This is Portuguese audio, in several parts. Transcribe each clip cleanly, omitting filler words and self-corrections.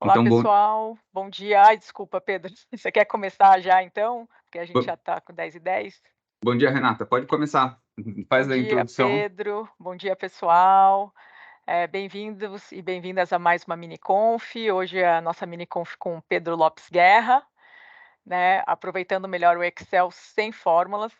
Olá, Então, pessoal. Bom dia. Ai, desculpa, Pedro. Você quer começar já então? Porque a gente já bo- está com 10h10. bom dia, Renata. Pode começar. Bom Faz a dia, introdução. Pedro. Bom dia, pessoal. Bem-vindos e bem-vindas a mais uma mini-conf. Hoje é a nossa mini-conf com o Pedro Lopes Guerra, né? Aproveitando melhor o Excel sem fórmulas.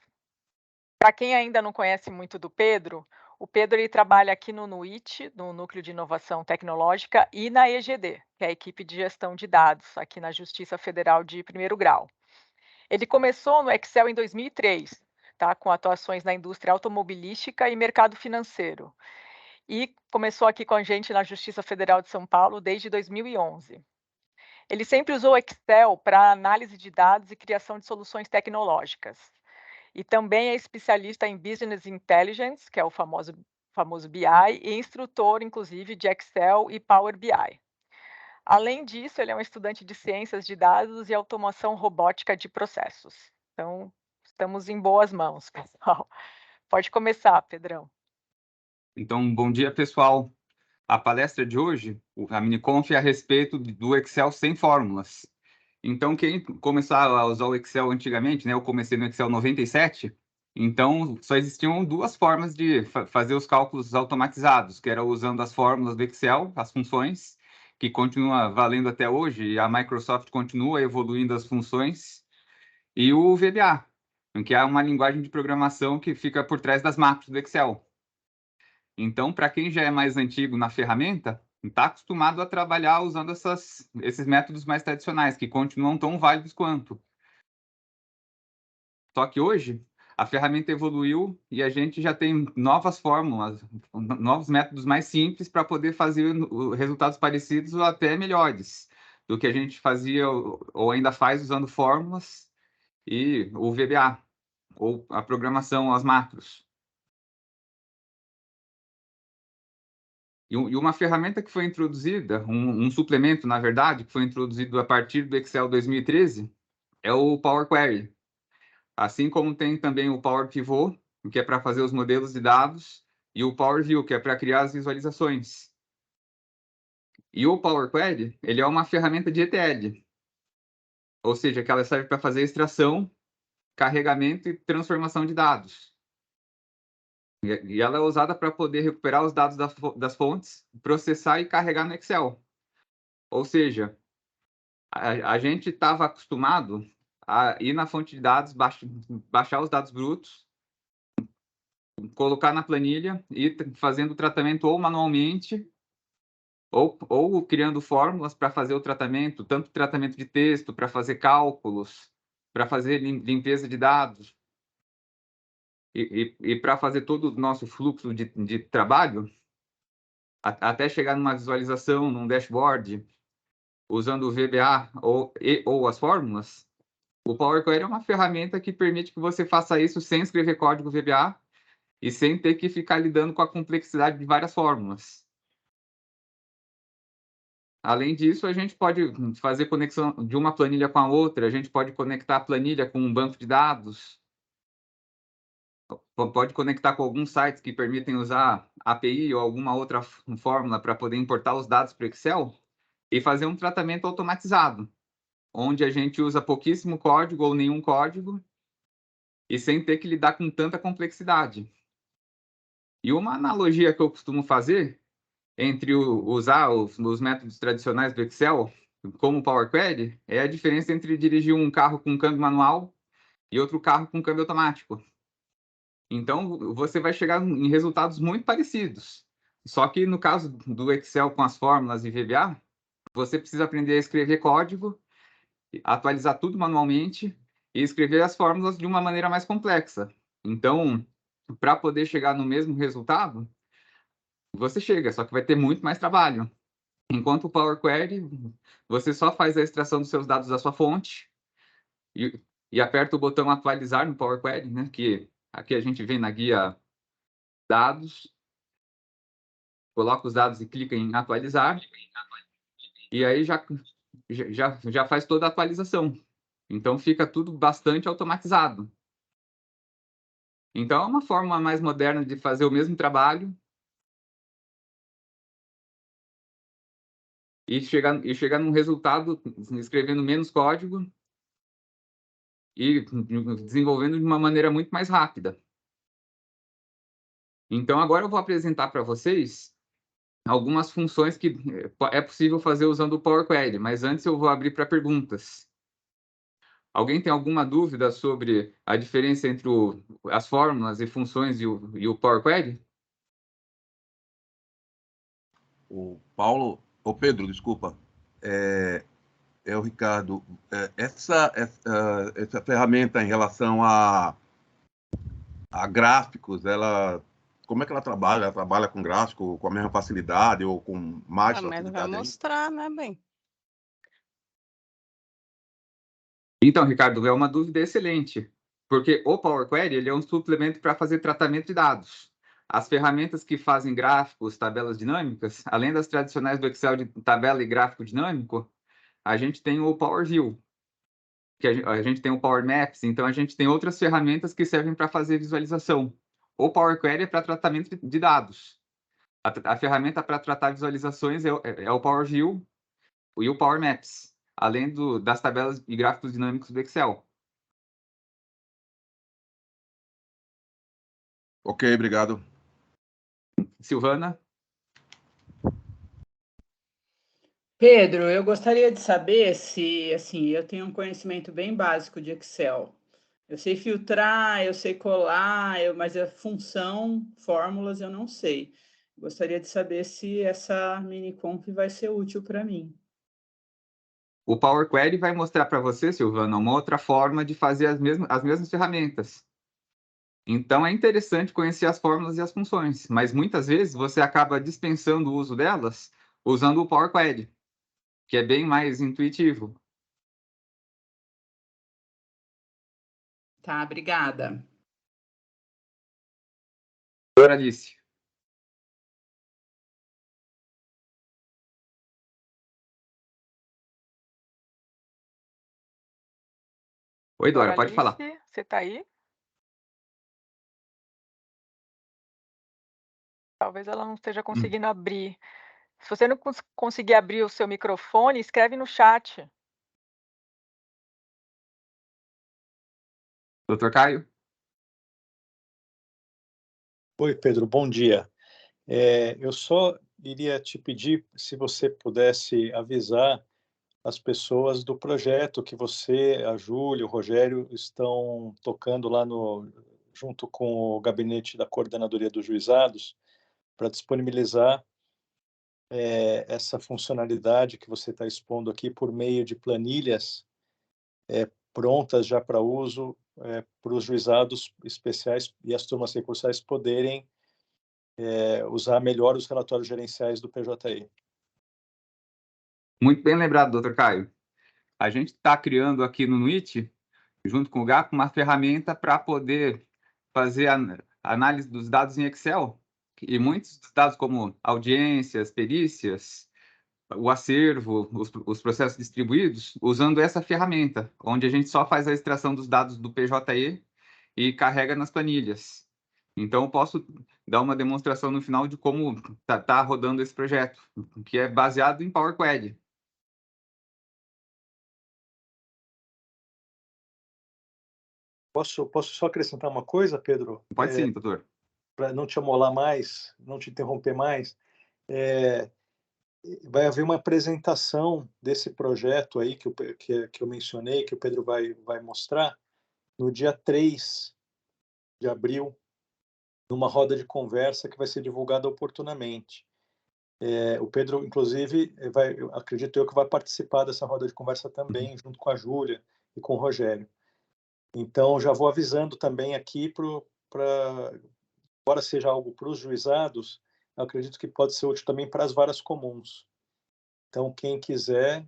Para quem ainda não conhece muito do Pedro, o Pedro ele trabalha aqui no NUIT, no Núcleo de Inovação Tecnológica, e na EGD, que é a equipe de gestão de dados, aqui na Justiça Federal de Primeiro Grau. Ele começou no Excel em 2003, tá, com atuações na indústria automobilística e mercado financeiro. E começou aqui com a gente na Justiça Federal de São Paulo desde 2011. Ele sempre usou o Excel para análise de dados e criação de soluções tecnológicas. E também é especialista em Business Intelligence, que é o famoso BI, e instrutor, inclusive, de Excel e Power BI. Além disso, ele é um estudante de ciências de dados e automação robótica de processos. Então, estamos em boas mãos, pessoal. Pode começar, Pedrão. Então, bom dia, pessoal. A palestra de hoje, a miniconf, é a respeito do Excel sem fórmulas. Então, quem começar a usar o Excel antigamente, né? Eu comecei no Excel 97. Então só existiam duas formas de fazer os cálculos automatizados, que era usando as fórmulas do Excel, as funções, que continua valendo até hoje, e a Microsoft continua evoluindo as funções, e o VBA, que é uma linguagem de programação que fica por trás das macros do Excel. Então, para quem já é mais antigo na ferramenta, está acostumado a trabalhar usando esses métodos mais tradicionais, que continuam tão válidos quanto. Só que hoje, a ferramenta evoluiu e a gente já tem novas fórmulas, novos métodos mais simples para poder fazer resultados parecidos ou até melhores do que a gente fazia ou ainda faz usando fórmulas e o VBA, ou a programação, as macros. E uma ferramenta que foi introduzida, um suplemento, na verdade, que foi introduzido a partir do Excel 2013, é o Power Query. Assim como tem também o Power Pivot, que é para fazer os modelos de dados, e o Power View, que é para criar as visualizações. E o Power Query, ele é uma ferramenta de ETL, ou seja, que ela serve para fazer extração, carregamento e transformação de dados. E ela é usada para poder recuperar os dados das fontes, processar e carregar no Excel. Ou seja, a gente estava acostumado a ir na fonte de dados, baixar os dados brutos, colocar na planilha e fazendo o tratamento ou manualmente ou criando fórmulas para fazer o tratamento, tanto tratamento de texto, para fazer cálculos, para fazer limpeza de dados e para fazer todo o nosso fluxo de trabalho, até chegar numa visualização, num dashboard, usando o VBA ou as fórmulas. O Power Query é uma ferramenta que permite que você faça isso sem escrever código VBA e sem ter que ficar lidando com a complexidade de várias fórmulas. Além disso, a gente pode fazer conexão de uma planilha com a outra, a gente pode conectar a planilha com um banco de dados, pode conectar com alguns sites que permitem usar API ou alguma outra fórmula para poder importar os dados para o Excel e fazer um tratamento automatizado, onde a gente usa pouquíssimo código ou nenhum código e sem ter que lidar com tanta complexidade. E uma analogia que eu costumo fazer entre usar os métodos tradicionais do Excel, como o Power Query, é a diferença entre dirigir um carro com câmbio manual e outro carro com câmbio automático. Então, você vai chegar em resultados muito parecidos. Só que no caso do Excel com as fórmulas e VBA, você precisa aprender a escrever código, atualizar tudo manualmente e escrever as fórmulas de uma maneira mais complexa. Então, para poder chegar no mesmo resultado, você chega, só que vai ter muito mais trabalho. Enquanto o Power Query, você só faz a extração dos seus dados da sua fonte e aperta o botão atualizar no Power Query, né? Que aqui a gente vem na guia dados, coloca os dados e clica em atualizar, e aí já faz toda a atualização. Então fica tudo bastante automatizado. Então é uma forma mais moderna de fazer o mesmo trabalho e chegar num resultado escrevendo menos código e desenvolvendo de uma maneira muito mais rápida. Então, agora eu vou apresentar para vocês algumas funções que é possível fazer usando o Power Query, mas antes eu vou abrir para perguntas. Alguém tem alguma dúvida sobre a diferença entre as fórmulas e funções e o Power Query? O Paulo, o Pedro, desculpa, é o Ricardo. Essa ferramenta em relação a gráficos, como é que ela trabalha? Ela trabalha com gráfico com a mesma facilidade ou com mais Mas vai facilidade ainda? mostrar, né, bem? Então, Ricardo, é uma dúvida excelente, porque o Power Query ele é um suplemento para fazer tratamento de dados. As ferramentas que fazem gráficos, tabelas dinâmicas, além das tradicionais do Excel de tabela e gráfico dinâmico, a gente tem o Power View, que a gente tem o Power Maps, então a gente tem outras ferramentas que servem para fazer visualização. O Power Query é para tratamento de dados. A ferramenta para tratar visualizações é o Power View e o Power Maps, além das tabelas e gráficos dinâmicos do Excel. Ok, obrigado. Silvana? Pedro, eu gostaria de saber se, assim, eu tenho um conhecimento bem básico de Excel. Eu sei filtrar, eu sei colar, mas a função, fórmulas, eu não sei. Gostaria de saber se essa mini-conf vai ser útil para mim. O Power Query vai mostrar para você, Silvana, uma outra forma de fazer as mesmas ferramentas. Então, é interessante conhecer as fórmulas e as funções, mas muitas vezes você acaba dispensando o uso delas usando o Power Query, que é bem mais intuitivo. Tá, obrigada. Doutora Alice. Oi, Dora, pode falar. Você está aí? Talvez ela não esteja conseguindo abrir. Se você não conseguir abrir o seu microfone, escreve no chat. Doutor Caio? Oi, Pedro, bom dia. Eu só iria te pedir se você pudesse avisar as pessoas do projeto que você, a Júlia, o Rogério estão tocando lá junto com o gabinete da Coordenadoria dos Juizados para disponibilizar essa funcionalidade que você está expondo aqui por meio de planilhas prontas já para uso para os juizados especiais e as turmas recursais poderem usar melhor os relatórios gerenciais do PJI. Muito bem lembrado, doutor Caio. A gente está criando aqui no NUIT, junto com o GAP, uma ferramenta para poder fazer a análise dos dados em Excel. E muitos dados, como audiências, perícias, o acervo, os processos distribuídos, usando essa ferramenta, onde a gente só faz a extração dos dados do PJE e carrega nas planilhas. Então, eu posso dar uma demonstração no final de como tá rodando esse projeto, que é baseado em Power Query. Posso só acrescentar uma coisa, Pedro? Pode sim, doutor. Para não te amolar mais, não te interromper mais, vai haver uma apresentação desse projeto aí que eu mencionei, que o Pedro vai mostrar, no dia 3 de abril, numa roda de conversa que vai ser divulgada oportunamente. O Pedro, inclusive, acredito eu que vai participar dessa roda de conversa também, junto com a Júlia e com o Rogério. Então, já vou avisando também aqui embora seja algo para os juizados, eu acredito que pode ser útil também para as varas comuns. Então, quem quiser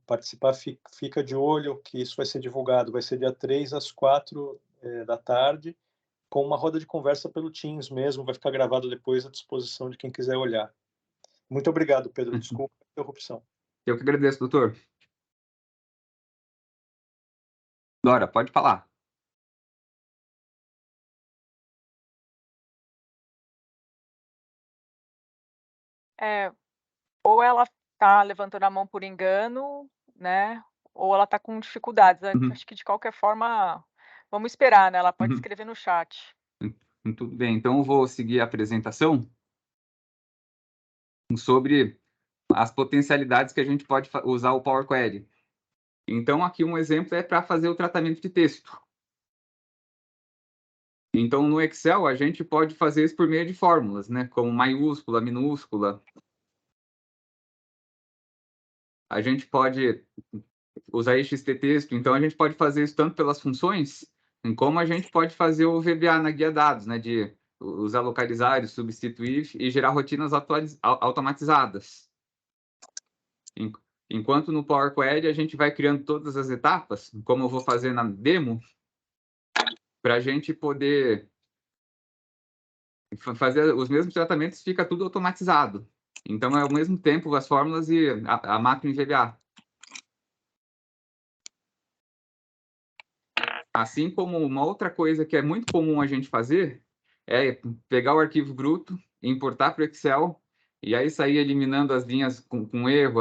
participar, fica de olho que isso vai ser divulgado. Vai ser dia 3 às 4 da tarde, com uma roda de conversa pelo Teams mesmo, vai ficar gravado depois à disposição de quem quiser olhar. Muito obrigado, Pedro. Desculpa a interrupção. Eu que agradeço, doutor. Dora, pode falar. ou ela está levantando a mão por engano, né, ou ela está com dificuldades. Uhum, Acho que de qualquer forma, vamos esperar, né, ela pode uhum. escrever no chat. Tudo bem, então eu vou seguir a apresentação sobre as potencialidades que a gente pode usar o Power Query. Então, aqui um exemplo é para fazer o tratamento de texto. Então, no Excel, a gente pode fazer isso por meio de fórmulas, né? Como maiúscula, minúscula. A gente pode usar XT-texto. Então, a gente pode fazer isso tanto pelas funções, como a gente pode fazer o VBA na guia dados, né? De usar localizar, substituir e gerar rotinas automatizadas. Enquanto no Power Query a gente vai criando todas as etapas, como eu vou fazer na demo, para a gente poder fazer os mesmos tratamentos, fica tudo automatizado. Então, é ao mesmo tempo as fórmulas e a máquina em VBA. Assim como uma outra coisa que é muito comum a gente fazer é pegar o arquivo bruto, importar para o Excel, e aí sair eliminando as linhas com erro,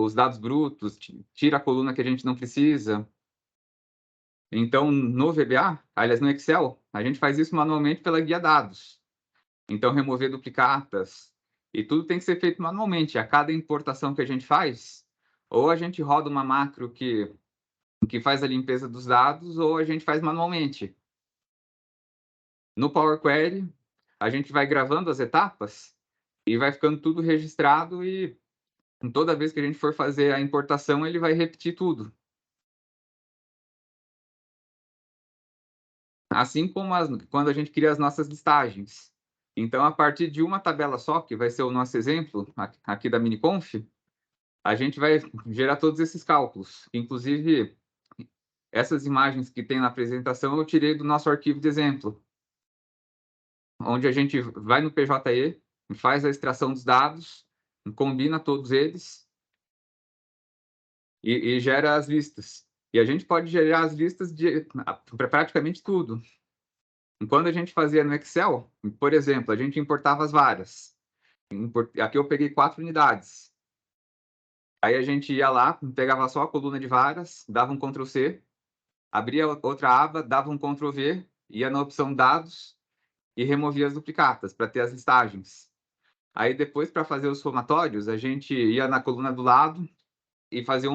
os dados brutos, tira a coluna que a gente não precisa. Então, no VBA, aliás, no Excel, a gente faz isso manualmente pela guia dados. Então, remover duplicatas. E tudo tem que ser feito manualmente. A cada importação que a gente faz, ou a gente roda uma macro que faz a limpeza dos dados, ou a gente faz manualmente. No Power Query, a gente vai gravando as etapas e vai ficando tudo registrado e toda vez que a gente for fazer a importação, ele vai repetir tudo. Assim como quando a gente cria as nossas listagens. Então, a partir de uma tabela só, que vai ser o nosso exemplo aqui da Miniconf, a gente vai gerar todos esses cálculos. Inclusive, essas imagens que tem na apresentação eu tirei do nosso arquivo de exemplo, onde a gente vai no PJE, faz a extração dos dados, combina todos eles e gera as listas. E a gente pode gerar as listas para praticamente tudo. Quando a gente fazia no Excel, por exemplo, a gente importava as varas. Aqui eu peguei 4 unidades. Aí a gente ia lá, pegava só a coluna de varas, dava um Ctrl+C, abria outra aba, dava um Ctrl+V, ia na opção dados e removia as duplicatas para ter as listagens. Aí depois, para fazer os somatórios, a gente ia na coluna do lado e fazia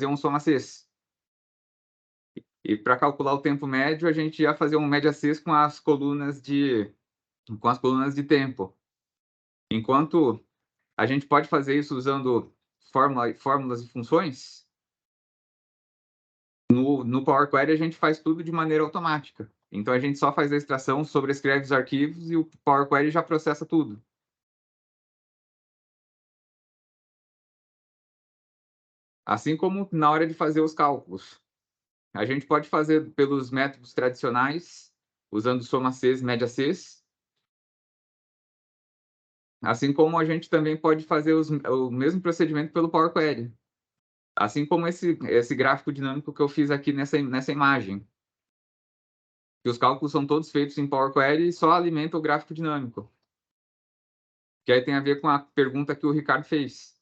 um soma-cs. E para calcular o tempo médio, a gente ia fazer um média-cs com as colunas de tempo. Enquanto a gente pode fazer isso usando fórmulas e funções, no Power Query a gente faz tudo de maneira automática. Então, a gente só faz a extração, sobrescreve os arquivos e o Power Query já processa tudo. Assim como na hora de fazer os cálculos. A gente pode fazer pelos métodos tradicionais, usando soma-cs, média-cs. Assim como a gente também pode fazer o mesmo procedimento pelo Power Query. Assim como esse gráfico dinâmico que eu fiz aqui nessa imagem. Que os cálculos são todos feitos em Power Query e só alimenta o gráfico dinâmico. Que aí tem a ver com a pergunta que o Ricardo fez.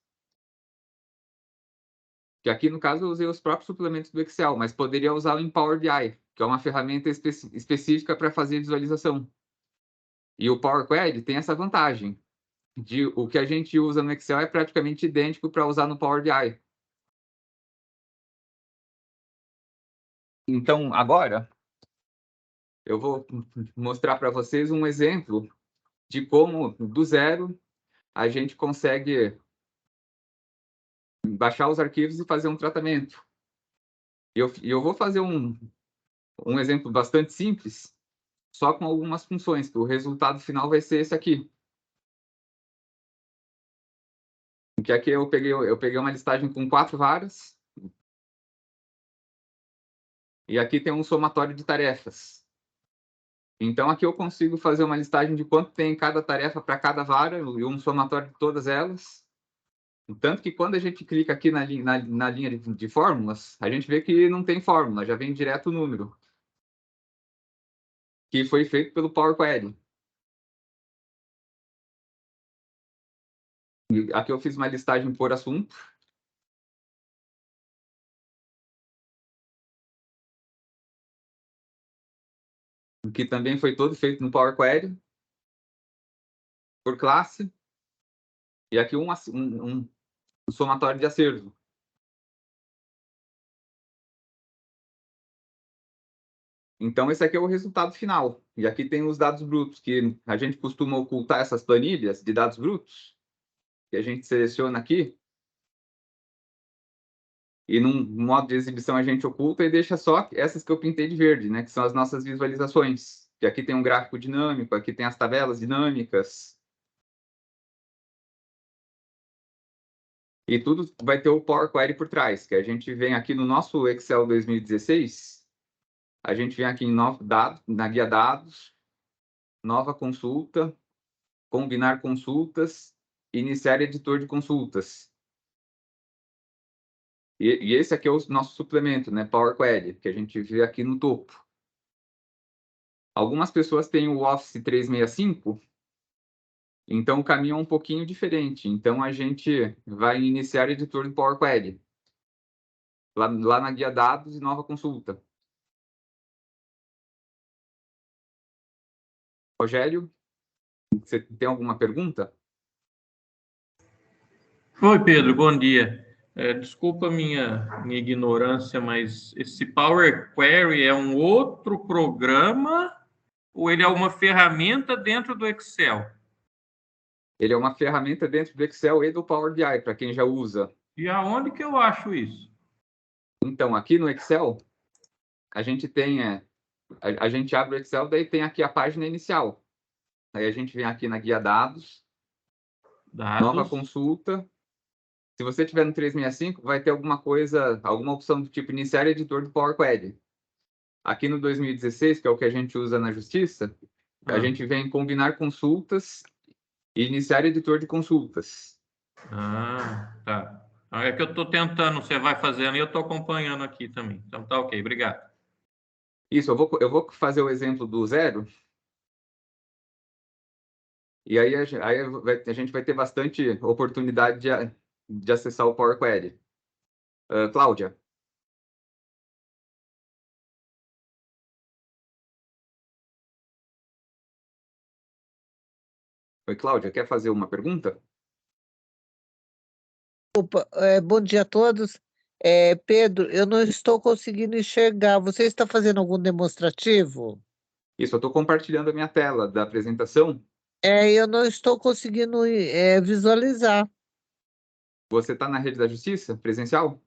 Que aqui, no caso, eu usei os próprios suplementos do Excel, mas poderia usá-lo em Power BI, que é uma ferramenta específica para fazer visualização. E o Power Query tem essa vantagem, de o que a gente usa no Excel é praticamente idêntico para usar no Power BI. Então, agora, eu vou mostrar para vocês um exemplo de como, do zero, a gente consegue baixar os arquivos e fazer um tratamento. Eu vou fazer um exemplo bastante simples, só com algumas funções, que o resultado final vai ser esse aqui. Que aqui eu peguei uma listagem com 4 varas, e aqui tem um somatório de tarefas. Então, aqui eu consigo fazer uma listagem de quanto tem cada tarefa para cada vara, e um somatório de todas elas. Tanto que quando a gente clica aqui na linha de fórmulas, a gente vê que não tem fórmula, já vem direto o número, que foi feito pelo Power Query. Aqui eu fiz uma listagem por assunto. Que também foi todo feito no Power Query. Por classe. E aqui um somatório de acervo. Então, esse aqui é o resultado final. E aqui tem os dados brutos, que a gente costuma ocultar essas planilhas de dados brutos, que a gente seleciona aqui. E num modo de exibição a gente oculta e deixa só essas que eu pintei de verde, né? Que são as nossas visualizações. Que aqui tem um gráfico dinâmico, aqui tem as tabelas dinâmicas. E tudo vai ter o Power Query por trás, que a gente vem aqui no nosso Excel 2016, a gente vem aqui em novo dado, na guia dados, nova consulta, combinar consultas, iniciar editor de consultas. E esse aqui é o nosso suplemento, né? Power Query, que a gente vê aqui no topo. Algumas pessoas têm o Office 365, então o caminho é um pouquinho diferente. Então a gente vai iniciar editor do Power Query. Lá na guia dados e nova consulta. Rogério, você tem alguma pergunta? Oi, Pedro, bom dia. Desculpa a minha ignorância, mas esse Power Query é um outro programa ou ele é uma ferramenta dentro do Excel? Ele é uma ferramenta dentro do Excel e do Power BI, para quem já usa. E aonde que eu acho isso? Então, aqui no Excel, a gente tem... a gente abre o Excel, daí tem aqui a página inicial. Aí a gente vem aqui na guia dados, nova consulta. Se você tiver no 365, vai ter alguma coisa, alguma opção do tipo iniciar editor do Power Query. Aqui no 2016, que é o que a gente usa na Justiça, a gente vem combinar consultas e iniciar editor de consultas. Tá. É que eu estou tentando, você vai fazendo e eu estou acompanhando aqui também. Então tá ok, obrigado. Isso, eu vou fazer o exemplo do zero. E aí a gente vai ter bastante oportunidade de acessar o Power Query. Cláudia. Oi, Cláudia, quer fazer uma pergunta? Opa, bom dia a todos. Pedro, eu não estou conseguindo enxergar. Você está fazendo algum demonstrativo? Isso, eu estou compartilhando a minha tela da apresentação. Eu não estou conseguindo visualizar. Você está na Rede da Justiça, presencial?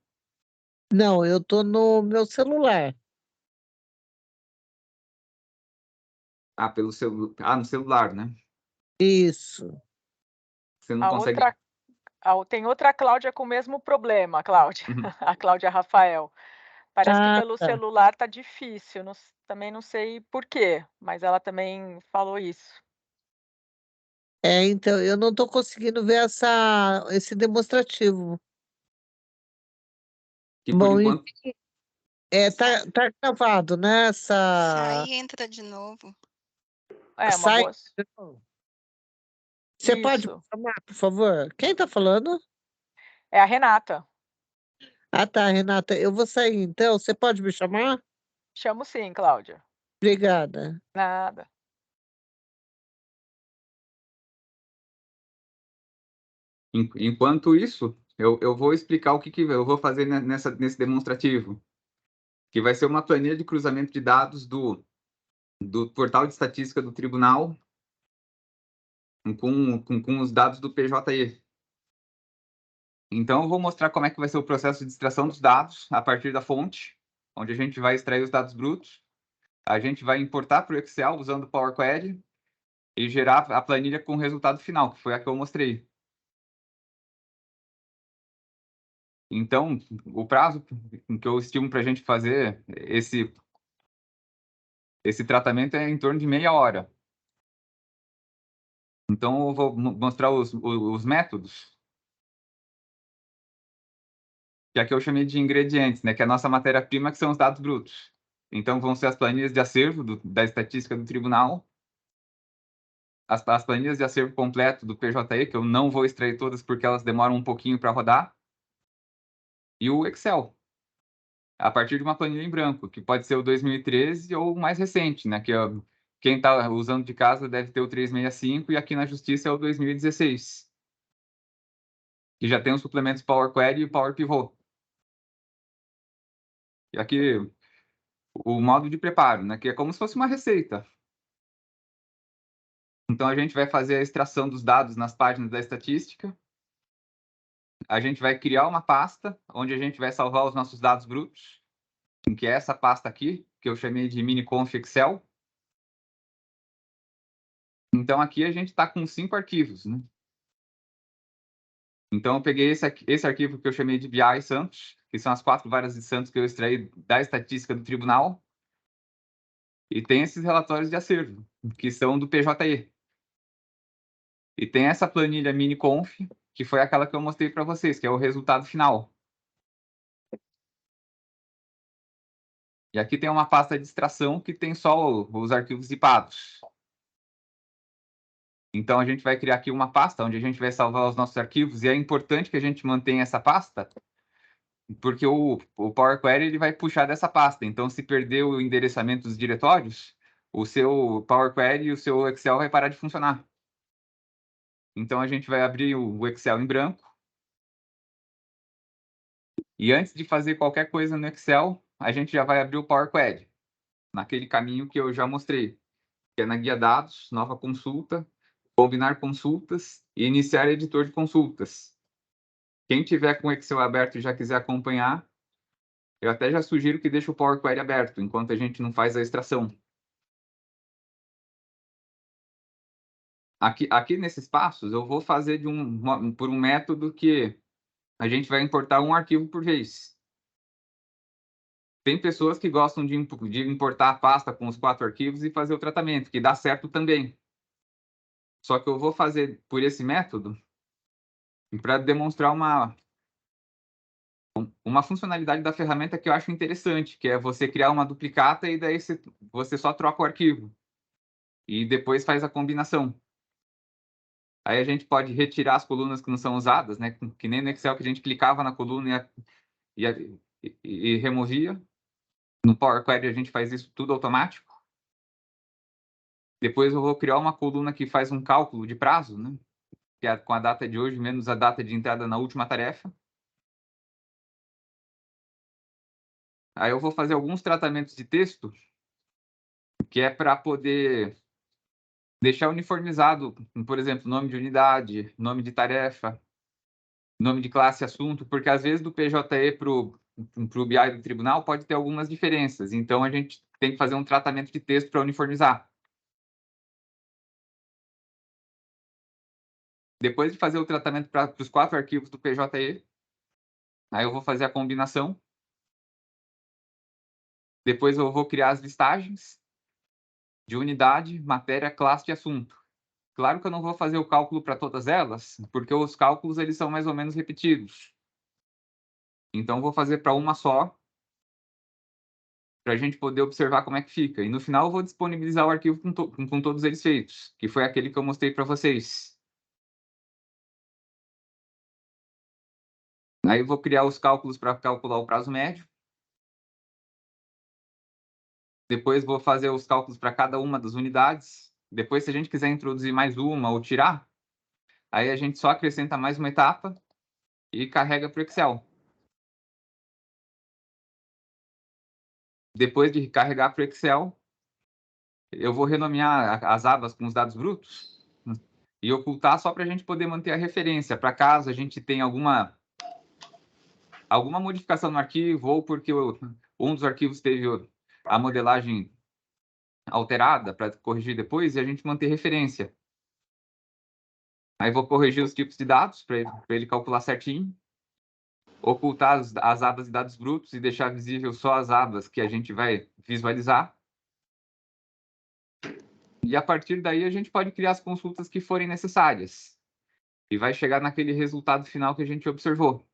Não, eu estou no meu celular. Pelo celular. No celular, né? Isso. Você não consegue... Tem outra Cláudia com o mesmo problema, Cláudia. A Cláudia Rafael. Parece que pelo celular tá difícil. Também não sei por quê, mas ela também falou isso. Então, eu não estou conseguindo ver esse demonstrativo. Que por enquanto... Tá gravado, né? Sai e entra de novo. Uma boa... Você pode me chamar, por favor? Quem está falando? É a Renata. Tá, Renata. Eu vou sair, então. Você pode me chamar? Chamo sim, Cláudia. Obrigada. Nada. Enquanto isso, eu vou explicar o que eu vou fazer nesse demonstrativo, que vai ser uma planilha de cruzamento de dados do portal de estatística do tribunal com os dados do PJE. Então, eu vou mostrar como é que vai ser o processo de extração dos dados a partir da fonte, onde a gente vai extrair os dados brutos. A gente vai importar para o Excel usando o Power Query e gerar a planilha com o resultado final, que foi a que eu mostrei. Então, o prazo que eu estimo para a gente fazer esse tratamento é em torno de meia hora. Então, eu vou mostrar os métodos, que aqui eu chamei de ingredientes, né? Que é a nossa matéria-prima, que são os dados brutos. Então, vão ser as planilhas de acervo da estatística do tribunal. as planilhas de acervo completo do PJE, que eu não vou extrair todas porque elas demoram um pouquinho para rodar, e o Excel, a partir de uma planilha em branco, que pode ser o 2013 ou o mais recente, né? Quem está usando de casa deve ter o 365 e aqui na Justiça é o 2016, que já tem os suplementos Power Query e Power Pivot. E aqui o modo de preparo, né? Que é como se fosse uma receita. Então, a gente vai fazer a extração dos dados nas páginas da estatística. A gente vai criar uma pasta onde a gente vai salvar os nossos dados brutos, que é essa pasta aqui, que eu chamei de miniconf Excel. Então, aqui a gente está com 5 arquivos, né? Então, eu peguei esse arquivo que eu chamei de BI Santos, que são as 4 varas de Santos que eu extraí da estatística do tribunal. E tem esses relatórios de acervo, que são do PJE. E tem essa planilha miniconf, que foi aquela que eu mostrei para vocês, que é o resultado final. E aqui tem uma pasta de extração que tem só os arquivos zipados. Então, a gente vai criar aqui uma pasta onde a gente vai salvar os nossos arquivos, e é importante que a gente mantenha essa pasta, porque o Power Query ele vai puxar dessa pasta. Então, se perder o endereçamento dos diretórios, o seu Power Query e o seu Excel vai parar de funcionar. Então, a gente vai abrir o Excel em branco. E antes de fazer qualquer coisa no Excel, a gente já vai abrir o Power Query, naquele caminho que eu já mostrei, que é na guia dados, nova consulta, combinar consultas e iniciar editor de consultas. Quem tiver com o Excel aberto e já quiser acompanhar, eu até já sugiro que deixe o Power Query aberto, enquanto a gente não faz a extração. Aqui nesses passos, eu vou fazer por um método que a gente vai importar um arquivo por vez. Tem pessoas que gostam de importar a pasta com os 4 arquivos e fazer o tratamento, que dá certo também. Só que eu vou fazer por esse método para demonstrar uma funcionalidade da ferramenta que eu acho interessante, que é você criar uma duplicata e daí você só troca o arquivo. E depois faz a combinação. Aí a gente pode retirar as colunas que não são usadas, né? Que nem no Excel que a gente clicava na coluna e removia. No Power Query a gente faz isso tudo automático. Depois eu vou criar uma coluna que faz um cálculo de prazo, né? Que é com a data de hoje menos a data de entrada na última tarefa. Aí eu vou fazer alguns tratamentos de texto, que é para poder deixar uniformizado, por exemplo, nome de unidade, nome de tarefa, nome de classe e assunto, porque às vezes do PJE para o BI do tribunal pode ter algumas diferenças. Então, a gente tem que fazer um tratamento de texto para uniformizar. Depois de fazer o tratamento para os 4 arquivos do PJE, aí eu vou fazer a combinação. Depois eu vou criar as listagens de unidade, matéria, classe e assunto. Claro que eu não vou fazer o cálculo para todas elas, porque os cálculos eles são mais ou menos repetidos. Então, vou fazer para uma só, para a gente poder observar como é que fica. E no final, eu vou disponibilizar o arquivo com todos eles feitos, que foi aquele que eu mostrei para vocês. Aí eu vou criar os cálculos para calcular o prazo médio. Depois vou fazer os cálculos para cada uma das unidades. Depois, se a gente quiser introduzir mais uma ou tirar, aí a gente só acrescenta mais uma etapa e carrega para o Excel. Depois de carregar para o Excel, eu vou renomear as abas com os dados brutos e ocultar só para a gente poder manter a referência, para caso a gente tenha alguma modificação no arquivo ou porque um dos arquivos teve a modelagem alterada para corrigir depois e a gente manter referência. Aí vou corrigir os tipos de dados para ele calcular certinho, ocultar as abas de dados brutos e deixar visível só as abas que a gente vai visualizar. E a partir daí a gente pode criar as consultas que forem necessárias. E vai chegar naquele resultado final que a gente observou.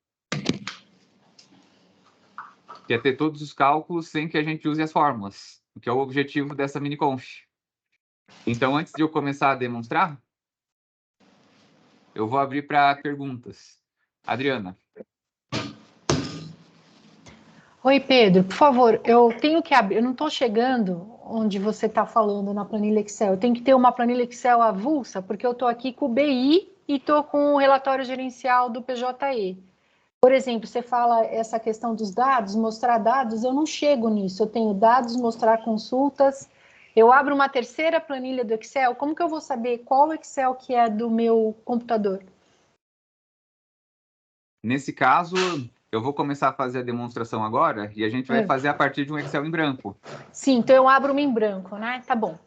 Que é ter todos os cálculos sem que a gente use as fórmulas, que é o objetivo dessa miniconf. Então, antes de eu começar a demonstrar, eu vou abrir para perguntas. Adriana. Oi, Pedro, por favor, eu tenho que abrir, eu não estou chegando onde você está falando na planilha Excel. Eu tenho que ter uma planilha Excel avulsa, porque eu estou aqui com o BI e estou com o relatório gerencial do PJE. Por exemplo, você fala essa questão dos dados, mostrar dados, eu não chego nisso. Eu tenho dados, mostrar consultas. Eu abro uma terceira planilha do Excel, como que eu vou saber qual Excel que é do meu computador? Nesse caso, eu vou começar a fazer a demonstração agora e a gente vai fazer a partir de um Excel em branco. Sim, então eu abro uma em branco, né? Tá bom.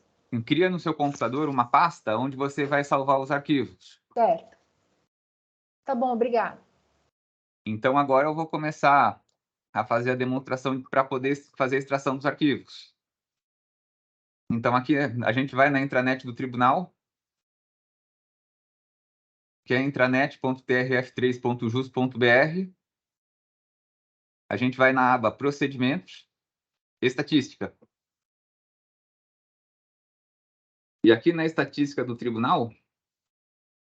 Cria no seu computador uma pasta onde você vai salvar os arquivos. Certo. Tá bom, obrigada. Então, agora eu vou começar a fazer a demonstração para poder fazer a extração dos arquivos. Então, aqui a gente vai na intranet do tribunal, que é intranet.trf3.jus.br. A gente vai na aba Procedimentos, Estatística. E aqui na estatística do tribunal,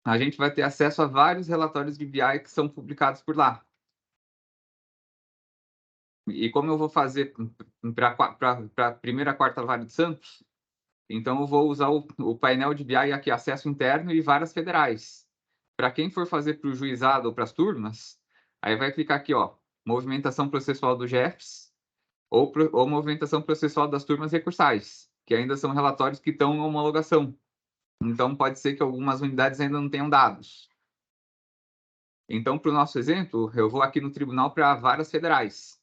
a gente vai ter acesso a vários relatórios de BI que são publicados por lá. E como eu vou fazer para a primeira quarta Vale de Santos, então eu vou usar o painel de BI aqui, acesso interno e varas federais. Para quem for fazer para o juizado ou para as turmas, aí vai clicar aqui, ó, movimentação processual do GEFS ou movimentação processual das turmas recursais, que ainda são relatórios que estão em homologação. Então, pode ser que algumas unidades ainda não tenham dados. Então, para o nosso exemplo, eu vou aqui no tribunal para varas federais.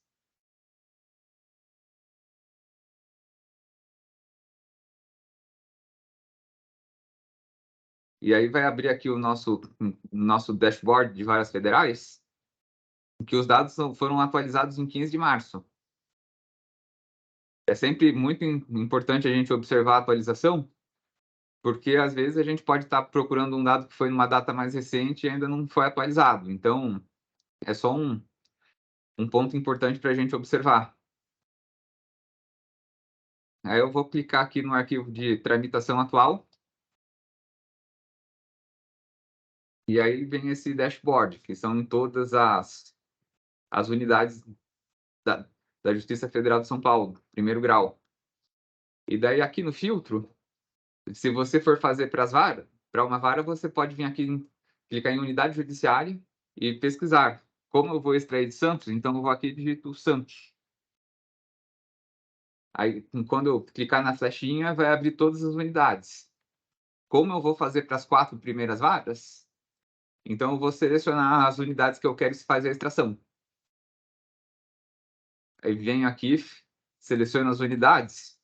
E aí vai abrir aqui o nosso dashboard de varas federais, que os dados foram atualizados em 15 de março. É sempre muito importante a gente observar a atualização, porque às vezes a gente pode estar procurando um dado que foi numa data mais recente e ainda não foi atualizado. Então, é só um ponto importante para a gente observar. Aí eu vou clicar aqui no arquivo de tramitação atual. E aí vem esse dashboard, que são em todas as unidades da Justiça Federal de São Paulo, primeiro grau. E daí aqui no filtro, se você for fazer para uma vara, você pode vir aqui, clicar em unidade judiciária e pesquisar. Como eu vou extrair de Santos, então eu vou aqui e digito Santos. Aí, quando eu clicar na flechinha, vai abrir todas as unidades. Como eu vou fazer para as 4 primeiras varas, então eu vou selecionar as unidades que eu quero fazer a extração. Aí venho aqui, seleciono as unidades.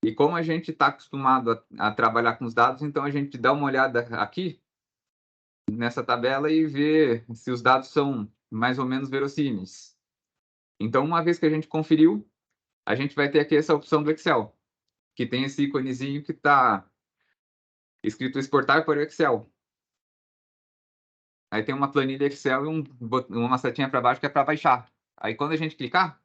E como a gente está acostumado a trabalhar com os dados, então a gente dá uma olhada aqui nessa tabela e vê se os dados são mais ou menos verossímeis. Então, uma vez que a gente conferiu, a gente vai ter aqui essa opção do Excel, que tem esse íconezinho que está escrito exportar para o Excel. Aí tem uma planilha Excel e uma setinha para baixo que é para baixar. Aí quando a gente clicar,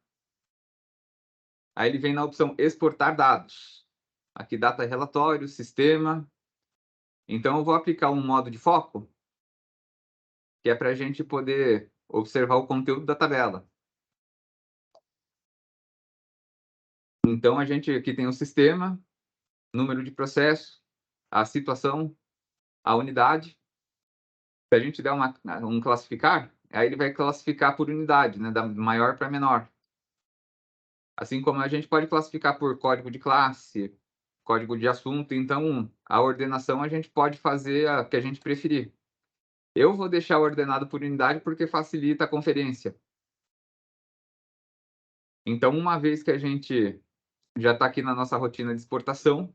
aí ele vem na opção exportar dados. Aqui data relatório, sistema. Então eu vou aplicar um modo de foco, que é para a gente poder observar o conteúdo da tabela. Então a gente aqui tem o sistema, número de processo, a situação, a unidade. Se a gente der um classificar, aí ele vai classificar por unidade, né, da maior para menor. Assim como a gente pode classificar por código de classe, código de assunto, então a ordenação a gente pode fazer a que a gente preferir. Eu vou deixar ordenado por unidade porque facilita a conferência. Então, uma vez que a gente já está aqui na nossa rotina de exportação,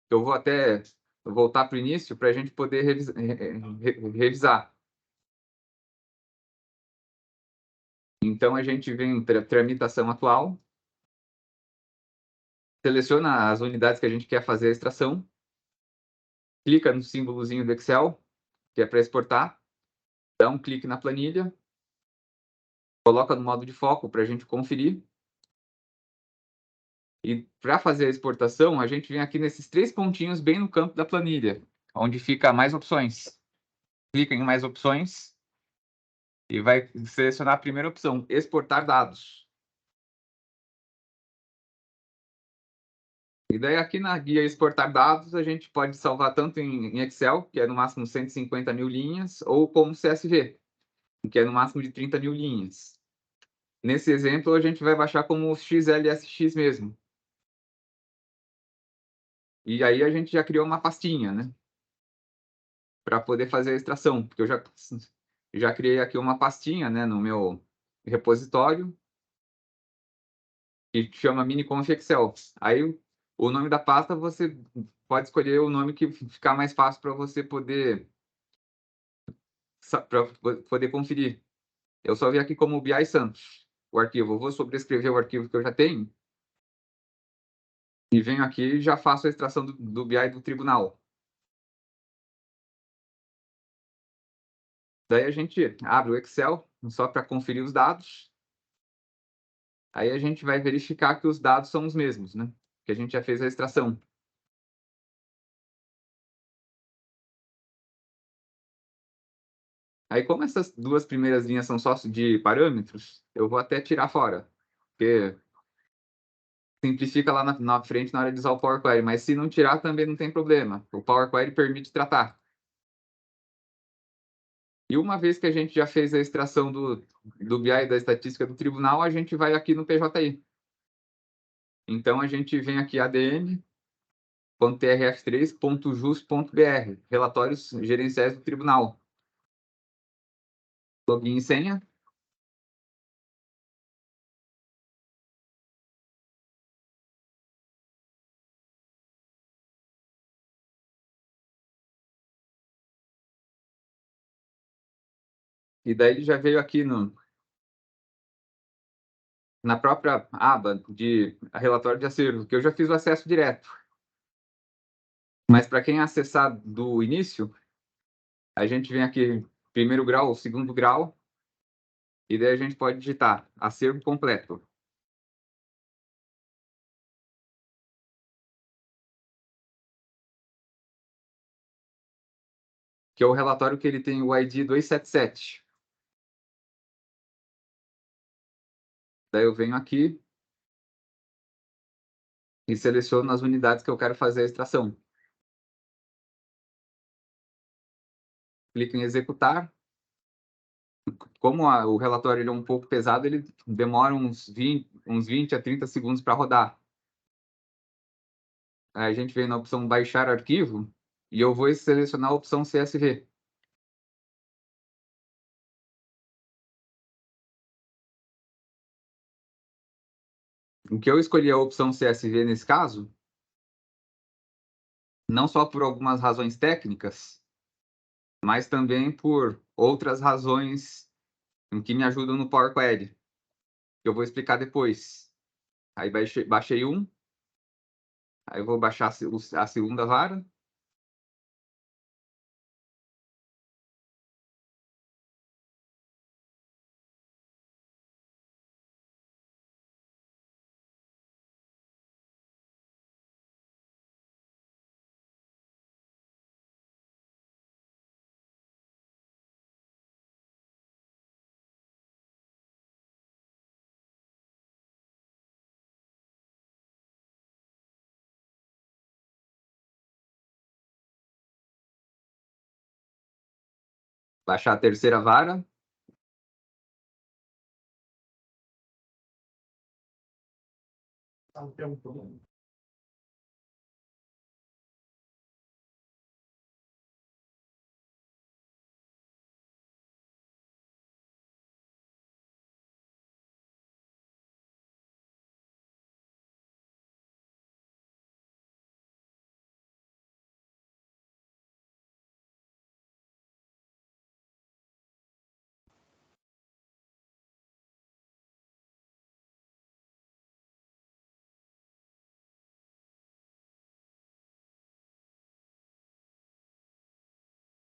eu vou até voltar para o início para a gente poder revisar. Então, a gente vem em tramitação atual, seleciona as unidades que a gente quer fazer a extração, clica no símbolozinho do Excel, que é para exportar, dá um clique na planilha, coloca no modo de foco para a gente conferir. E para fazer a exportação, a gente vem aqui nesses 3 pontinhos bem no campo da planilha, onde fica mais opções. Clica em mais opções e vai selecionar a primeira opção, exportar dados. E daí aqui na guia exportar dados, a gente pode salvar tanto em Excel, que é no máximo 150 mil linhas, ou como CSV, que é no máximo de 30 mil linhas. Nesse exemplo, a gente vai baixar como XLSX mesmo. E aí a gente já criou uma pastinha, né? Para poder fazer a extração, porque eu já criei aqui uma pastinha, né, no meu repositório, que chama miniconf Excel. Aí o nome da pasta você pode escolher o nome que ficar mais fácil para você poder conferir. Eu só vi aqui como BI Santos, o arquivo. Eu vou sobrescrever o arquivo que eu já tenho e venho aqui e já faço a extração do BI do tribunal. Daí a gente abre o Excel só para conferir os dados. Aí a gente vai verificar que os dados são os mesmos, né? Que a gente já fez a extração. Aí, como essas 2 primeiras linhas são só de parâmetros, eu vou até tirar fora, porque simplifica lá na frente na hora de usar o Power Query, mas se não tirar também não tem problema. O Power Query permite tratar. E uma vez que a gente já fez a extração do BI da estatística do tribunal, a gente vai aqui no PJI. Então, a gente vem aqui adn.trf3.jus.br, relatórios gerenciais do tribunal. Login e senha. E daí ele já veio aqui na própria aba de relatório de acervo, que eu já fiz o acesso direto. Mas para quem acessar do início, a gente vem aqui primeiro grau, segundo grau, e daí a gente pode digitar acervo completo. Que é o relatório que ele tem o ID 277. Daí eu venho aqui e seleciono as unidades que eu quero fazer a extração. Clico em executar. Como o relatório ele é um pouco pesado, ele demora uns 20 a 30 segundos para rodar. Aí a gente vem na opção baixar arquivo e eu vou selecionar a opção CSV. O que eu escolhi a opção CSV nesse caso, não só por algumas razões técnicas, mas também por outras razões em que me ajudam no Power Query, que eu vou explicar depois. Aí baixei um, aí eu vou baixar a segunda vara. Baixar a terceira vara.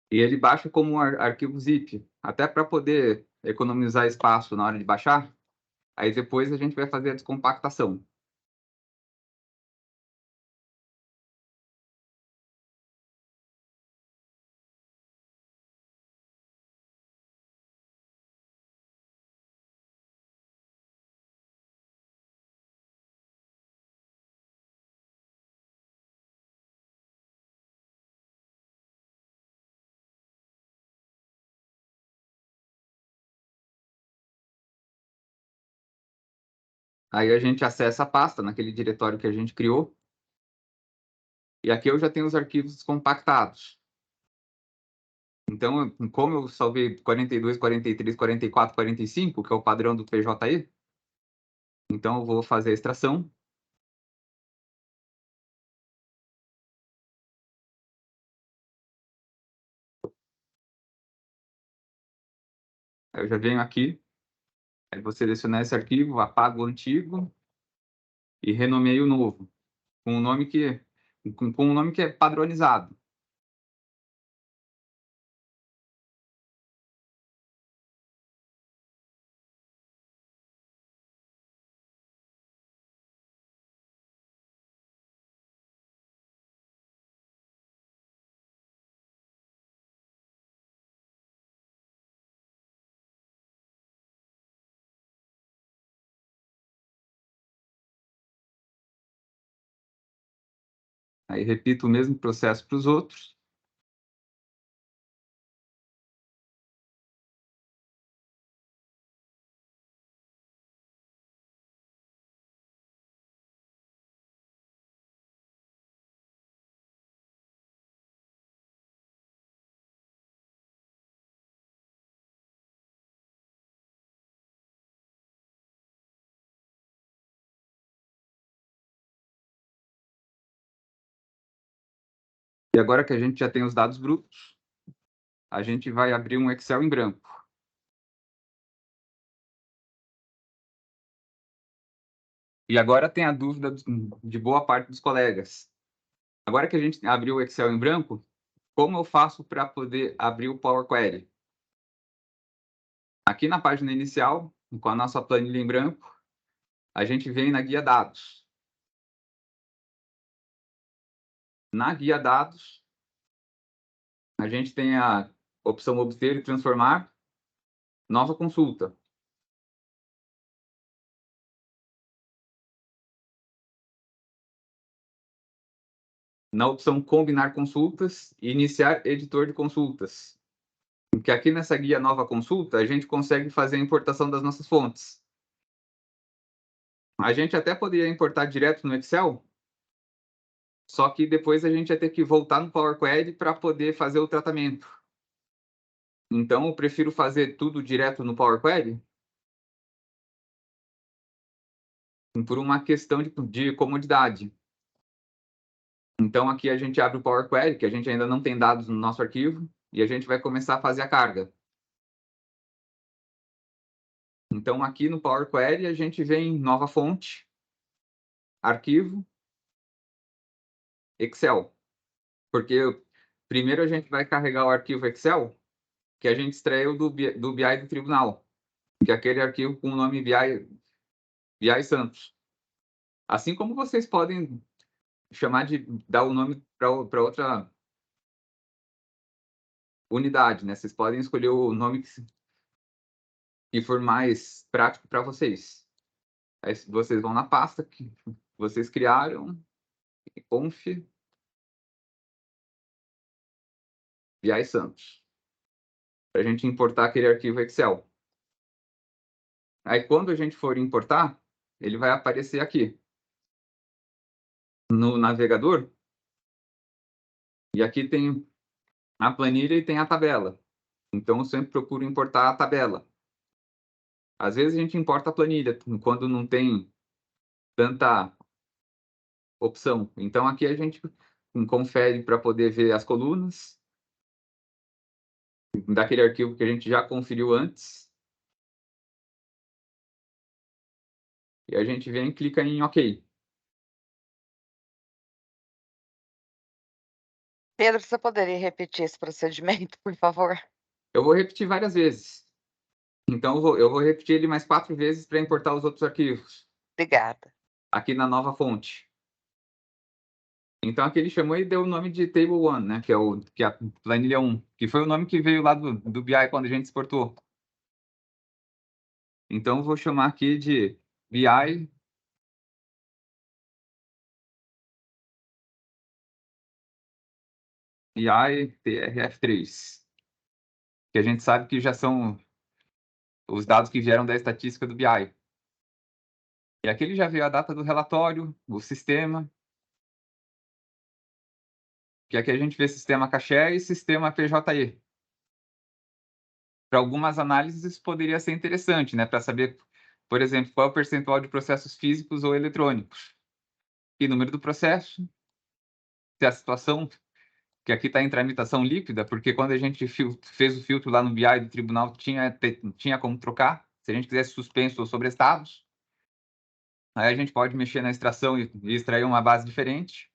E ele baixa como um arquivo zip, até para poder economizar espaço na hora de baixar. Aí depois a gente vai fazer a descompactação. Aí a gente acessa a pasta naquele diretório que a gente criou. E aqui eu já tenho os arquivos compactados. Então, como eu salvei 42, 43, 44, 45, que é o padrão do PJE, então eu vou fazer a extração. Aí eu já venho aqui, aí vou selecionar esse arquivo, apago o antigo e renomeio o novo, com um nome que é padronizado. Aí repito o mesmo processo para os outros. E agora que a gente já tem os dados brutos, a gente vai abrir um Excel em branco. E agora tem a dúvida de boa parte dos colegas. Agora que a gente abriu o Excel em branco, como eu faço para poder abrir o Power Query? Aqui na página inicial, com a nossa planilha em branco, a gente vem na guia dados. Na guia dados, a gente tem a opção obter e transformar, nova consulta. Na opção combinar consultas e iniciar editor de consultas. Porque aqui nessa guia nova consulta, a gente consegue fazer a importação das nossas fontes. A gente até poderia importar direto no Excel, só que depois a gente ia ter que voltar no Power Query para poder fazer o tratamento. Então, eu prefiro fazer tudo direto no Power Query por uma questão de comodidade. Então, aqui a gente abre o Power Query, que a gente ainda não tem dados no nosso arquivo, e a gente vai começar a fazer a carga. Então, aqui no Power Query, a gente vem nova fonte, arquivo, Excel. Porque primeiro a gente vai carregar o arquivo Excel, que a gente extraiu do BI do tribunal, que é aquele arquivo com o nome BI Santos. Assim como vocês podem dar o nome para outra unidade, né? Vocês podem escolher o nome que for mais prático para vocês. Aí vocês vão na pasta que vocês criaram, conf BI Santos, para a gente importar aquele arquivo Excel. Aí quando a gente for importar, ele vai aparecer aqui no navegador, e aqui tem a planilha e tem a tabela. Então eu sempre procuro importar a tabela. Às vezes a gente importa a planilha quando não tem tanta opção. Então aqui a gente confere para poder ver as colunas daquele arquivo que a gente já conferiu antes. E a gente vem e clica em OK. Pedro, você poderia repetir esse procedimento, por favor? Eu vou repetir várias vezes. Então eu vou repetir ele mais 4 vezes para importar os outros arquivos. Obrigada. Aqui na nova fonte. Então aqui ele chamou e deu o nome de Table 1, né? Que é a planilha 1, que foi o nome que veio lá do BI quando a gente exportou. Então eu vou chamar aqui de BI TRF3, que a gente sabe que já são os dados que vieram da estatística do BI. E aqui ele já veio a data do relatório, o sistema. Que aqui a gente vê sistema caché e sistema PJE. Para algumas análises isso poderia ser interessante, né? Para saber, por exemplo, qual é o percentual de processos físicos ou eletrônicos. E número do processo, se a situação, que aqui está em tramitação líquida, porque quando a gente fez o filtro lá no BI do tribunal, tinha como trocar, se a gente quisesse suspenso ou sobrestados. Aí a gente pode mexer na extração e extrair uma base diferente.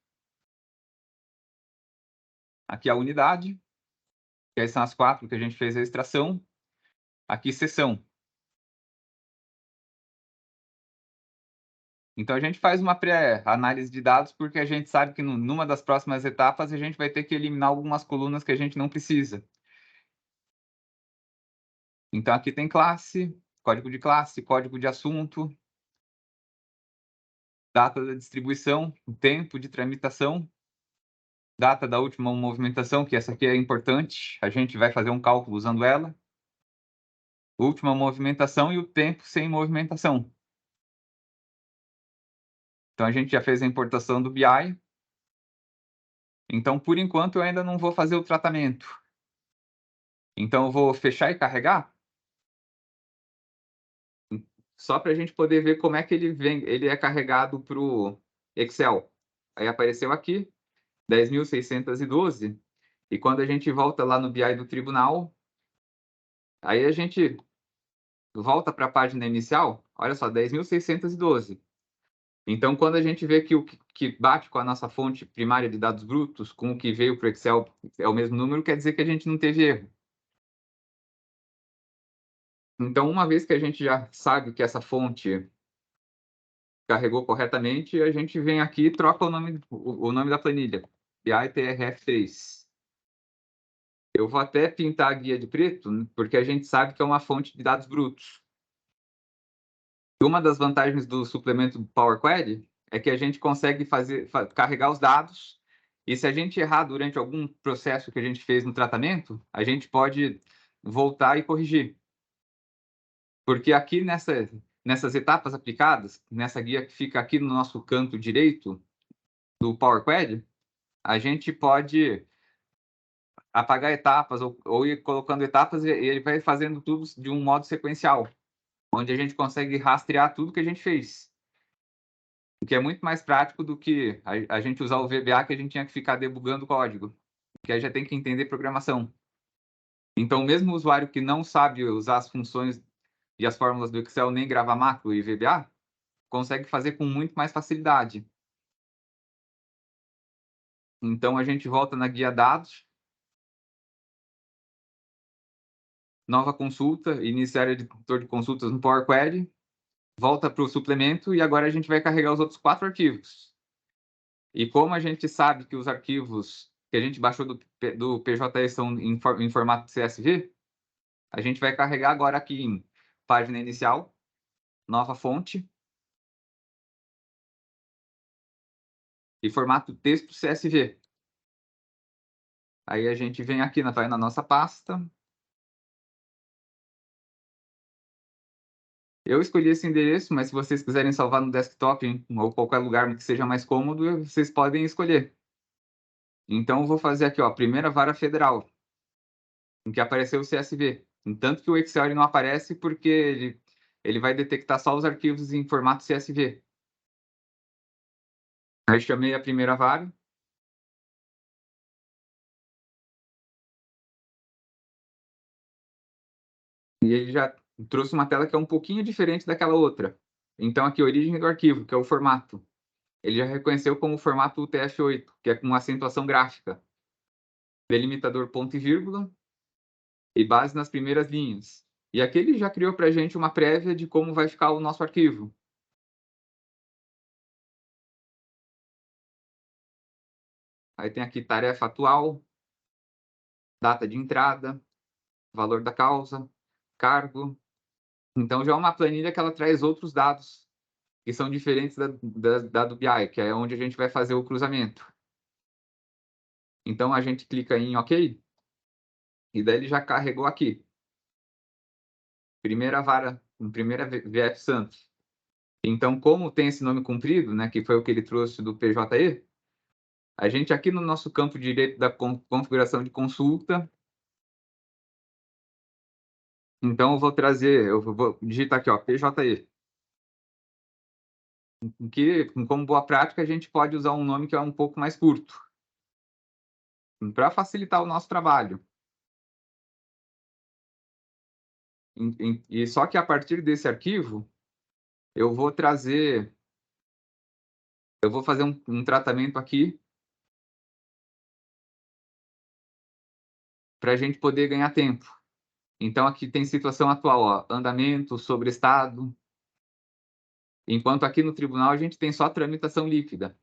Aqui a unidade, que aí são as 4 que a gente fez a extração. Aqui seção. Então a gente faz uma pré-análise de dados porque a gente sabe que numa das próximas etapas a gente vai ter que eliminar algumas colunas que a gente não precisa. Então aqui tem classe, código de assunto, data da distribuição, o tempo de tramitação, data da última movimentação, que essa aqui é importante, a gente vai fazer um cálculo usando ela, última movimentação e o tempo sem movimentação. Então a gente já fez a importação do BI. Então, por enquanto, eu ainda não vou fazer o tratamento. Então, eu vou fechar e carregar. Só para a gente poder ver como é que ele é carregado para o Excel. Aí apareceu aqui, 10.612. E quando a gente volta lá no BI do tribunal, aí a gente volta para a página inicial, olha só, 10.612. Então, quando a gente vê que o que bate com a nossa fonte primária de dados brutos, com o que veio para o Excel é o mesmo número, quer dizer que a gente não teve erro. Então, uma vez que a gente já sabe que essa fonte carregou corretamente, a gente vem aqui e troca o nome da planilha, BI-TRF3. Eu vou até pintar a guia de preto, porque a gente sabe que é uma fonte de dados brutos. Uma das vantagens do suplemento Power Query é que a gente consegue carregar os dados, e se a gente errar durante algum processo que a gente fez no tratamento, a gente pode voltar e corrigir. Porque aqui nessas etapas aplicadas, nessa guia que fica aqui no nosso canto direito do Power Query, a gente pode apagar etapas ou ir colocando etapas e ele vai fazendo tudo de um modo sequencial, onde a gente consegue rastrear tudo que a gente fez. O que é muito mais prático do que a gente usar o VBA, que a gente tinha que ficar debugando o código, que aí já tem que entender programação. Então, mesmo o usuário que não sabe usar as funções e as fórmulas do Excel, nem gravar macro e VBA, consegue fazer com muito mais facilidade. Então, a gente volta na guia dados, nova consulta, iniciar editor de consultas no Power Query, volta para o suplemento e agora a gente vai carregar os outros 4 arquivos. E como a gente sabe que os arquivos que a gente baixou do PJE são em formato CSV, a gente vai carregar agora aqui em página inicial, nova fonte, e formato texto CSV. Aí a gente vem aqui, vai na nossa pasta. Eu escolhi esse endereço, mas se vocês quiserem salvar no desktop ou qualquer lugar que seja mais cômodo, vocês podem escolher. Então, eu vou fazer aqui, ó, primeira vara federal, em que apareceu o CSV. Entanto que o Excel ele não aparece porque ele vai detectar só os arquivos em formato CSV. Aí chamei a primeira vara. E ele já trouxe uma tela que é um pouquinho diferente daquela outra. Então, aqui, origem do arquivo, que é o formato. Ele já reconheceu como formato UTF-8, que é com acentuação gráfica. Delimitador ponto e vírgula e base nas primeiras linhas. E aqui ele já criou para a gente uma prévia de como vai ficar o nosso arquivo. Aí tem aqui tarefa atual, data de entrada, valor da causa, cargo. Então, já é uma planilha que ela traz outros dados que são diferentes da do BI, que é onde a gente vai fazer o cruzamento. Então, a gente clica em OK, e daí ele já carregou aqui. Primeira vara, primeira VF Santos. Então, como tem esse nome comprido, né, que foi o que ele trouxe do PJE, a gente aqui no nosso campo de direito da configuração de consulta, então eu vou digitar aqui, ó, PJE. Que, como boa prática, a gente pode usar um nome que é um pouco mais curto, para facilitar o nosso trabalho. E só que a partir desse arquivo, eu vou fazer um tratamento aqui para a gente poder ganhar tempo. Então, aqui tem situação atual, ó, andamento, sobreestado. Enquanto aqui no tribunal a gente tem só tramitação líquida.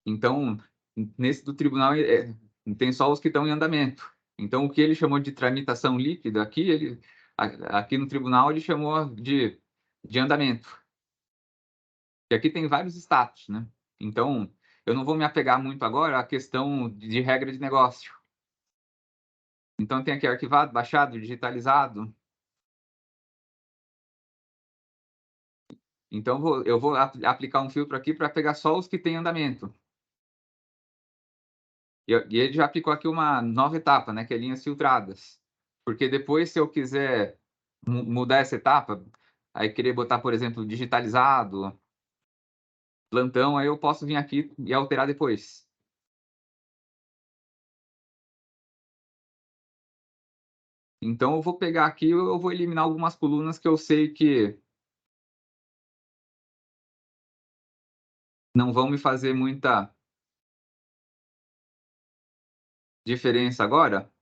Então, nesse do tribunal tem só os que estão em andamento. Então, o que ele chamou de tramitação líquida, aqui no tribunal ele chamou de andamento. E aqui tem vários status, né? Então, eu não vou me apegar muito agora à questão de regra de negócio. Então, tem aqui arquivado, baixado, digitalizado. Então, eu vou aplicar um filtro aqui para pegar só os que têm andamento. E ele já aplicou aqui uma nova etapa, né, que é linhas filtradas. Porque depois, se eu quiser mudar essa etapa, aí querer botar, por exemplo, digitalizado, plantão, aí eu posso vir aqui e alterar depois. Então, eu vou pegar aqui, eu vou eliminar algumas colunas que eu sei que não vão me fazer muita diferença agora,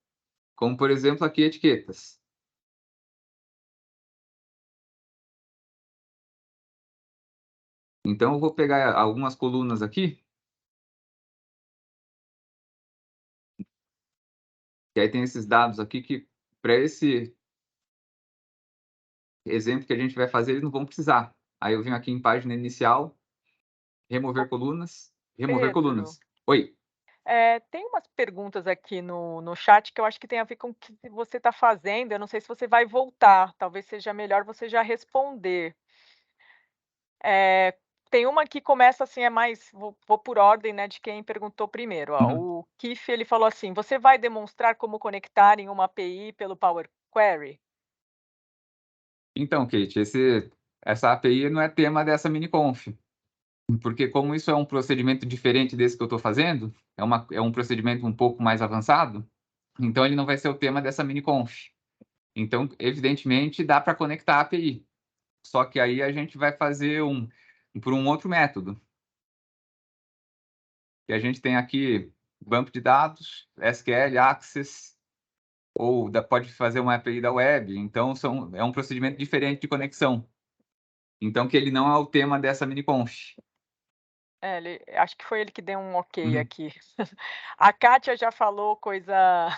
como, por exemplo, aqui etiquetas. Então, eu vou pegar algumas colunas aqui, e aí tem esses dados aqui que, para esse exemplo que a gente vai fazer, eles não vão precisar. Aí eu venho aqui em página inicial, remover colunas, remover Pedro, colunas. Oi. tem umas perguntas aqui no chat que eu acho que tem a ver com o que você está fazendo. Eu não sei se você vai voltar, talvez seja melhor você já responder. Tem uma que começa assim, vou por ordem, né, de quem perguntou primeiro, ó. Uhum. O Kif, ele falou assim: "Você vai demonstrar como conectar em uma API pelo Power Query?" Então, Kate, essa API não é tema dessa miniconf, porque como isso é um procedimento diferente desse que eu estou fazendo, é um procedimento um pouco mais avançado, então ele não vai ser o tema dessa miniconf. Então, evidentemente, dá para conectar a API, só que aí a gente vai fazer por um outro método. E a gente tem aqui banco de dados, SQL, Access, ou pode fazer uma API da web. Então, é um procedimento diferente de conexão. Então, que ele não é o tema dessa miniconf. Acho que foi ele que deu um ok Uhum. aqui. A Kátia já falou coisa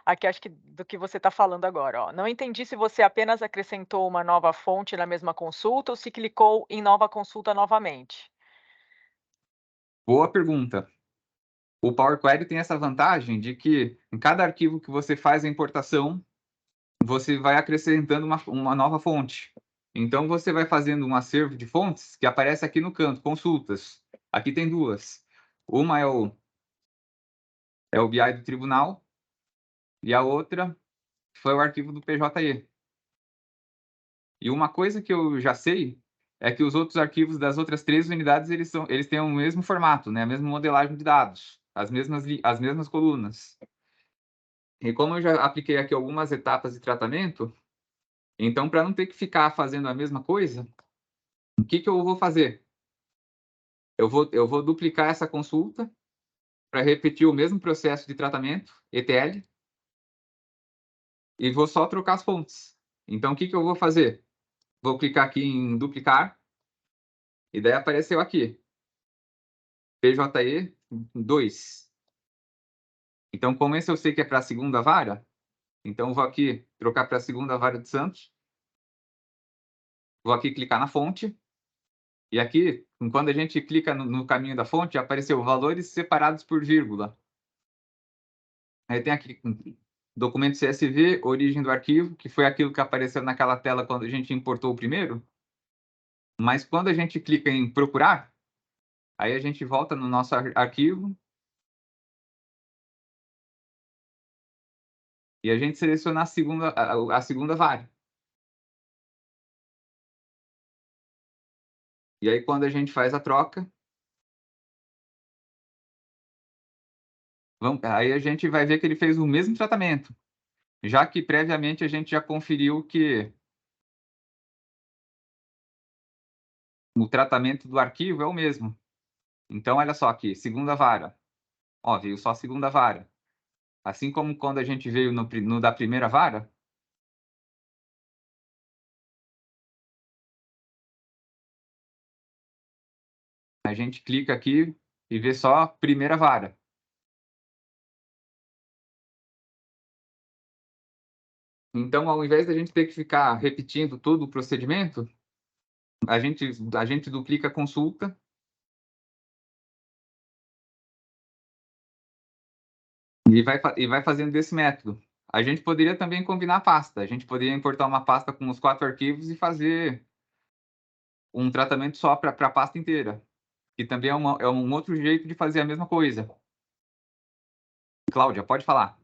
aqui, acho que do que você está falando agora, ó. "Não entendi se você apenas acrescentou uma nova fonte na mesma consulta ou se clicou em nova consulta novamente." Boa pergunta. O Power Query tem essa vantagem de que em cada arquivo que você faz a importação, você vai acrescentando uma nova fonte. Então, você vai fazendo um acervo de fontes que aparece aqui no canto, consultas. Aqui tem duas. Uma é o BI do tribunal e a outra foi o arquivo do PJE. E uma coisa que eu já sei é que os outros arquivos das outras 3 unidades, eles têm o mesmo formato, né? A mesma modelagem de dados, as mesmas colunas. E como eu já apliquei aqui algumas etapas de tratamento, então, para não ter que ficar fazendo a mesma coisa, o que eu vou fazer? Eu vou duplicar essa consulta para repetir o mesmo processo de tratamento, ETL, e vou só trocar as fontes. Então, o que eu vou fazer? Vou clicar aqui em duplicar, e daí apareceu aqui, PJE 2. Então, como esse eu sei que é para a segunda vara, então vou aqui trocar para a segunda vara de Santos, vou aqui clicar na fonte, e aqui, quando a gente clica no caminho da fonte, apareceu valores separados por vírgula. Aí tem aqui documento CSV, origem do arquivo, que foi aquilo que apareceu naquela tela quando a gente importou o primeiro. Mas quando a gente clica em procurar, aí a gente volta no nosso arquivo e a gente seleciona a segunda vara. E aí, quando a gente faz a troca, aí a gente vai ver que ele fez o mesmo tratamento, já que previamente a gente já conferiu que o tratamento do arquivo é o mesmo. Então, olha só aqui, segunda vara. Ó, veio só a segunda vara. Assim como quando a gente veio no da primeira vara, a gente clica aqui e vê só a primeira vara. Então, ao invés da gente ter que ficar repetindo todo o procedimento, a gente duplica a consulta e vai fazendo desse método. A gente poderia também combinar a pasta. A gente poderia importar uma pasta com os 4 arquivos e fazer um tratamento só para a pasta inteira, que também é um outro jeito de fazer a mesma coisa. Cláudia, pode falar.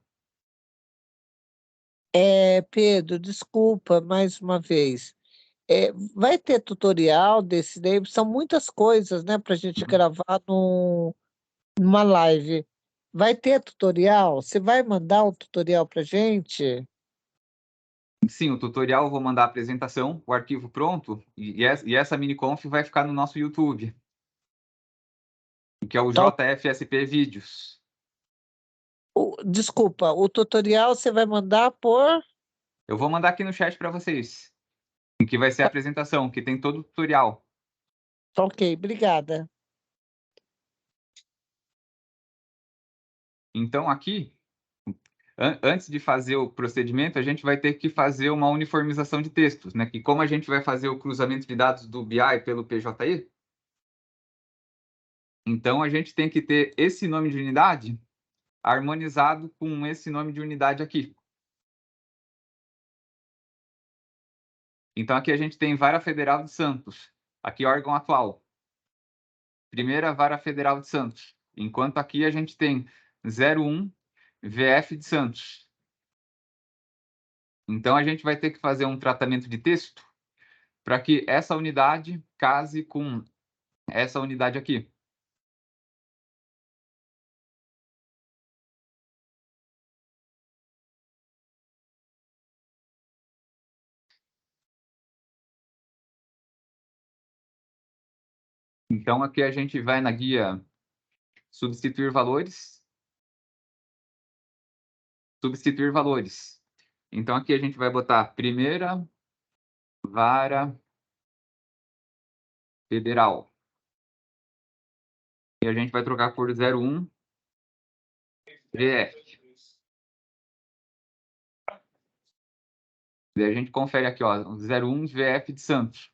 Pedro, desculpa mais uma vez. Vai ter tutorial desse daí? São muitas coisas, né, para a gente gravar numa live. Vai ter tutorial? Você vai mandar um tutorial para gente? Sim, o tutorial eu vou mandar a apresentação, o arquivo pronto, e essa miniconf vai ficar no nosso YouTube, que é o JFSP Vídeos. Desculpa, o tutorial você vai mandar por... Eu vou mandar aqui no chat para vocês, que vai ser a apresentação, que tem todo o tutorial. Ok, obrigada. Então, aqui, antes de fazer o procedimento, a gente vai ter que fazer uma uniformização de textos, né? Que como a gente vai fazer o cruzamento de dados do BI pelo PJE, então a gente tem que ter esse nome de unidade harmonizado com esse nome de unidade aqui. Então, aqui a gente tem Vara Federal de Santos. Aqui, órgão atual. Primeira Vara Federal de Santos. Enquanto aqui a gente tem 01 VF de Santos. Então, a gente vai ter que fazer um tratamento de texto para que essa unidade case com essa unidade aqui. Então, aqui a gente vai na guia substituir valores. Substituir valores. Então, aqui a gente vai botar primeira vara federal. E a gente vai trocar por 01 VF. E a gente confere aqui, ó, 01 VF de Santos.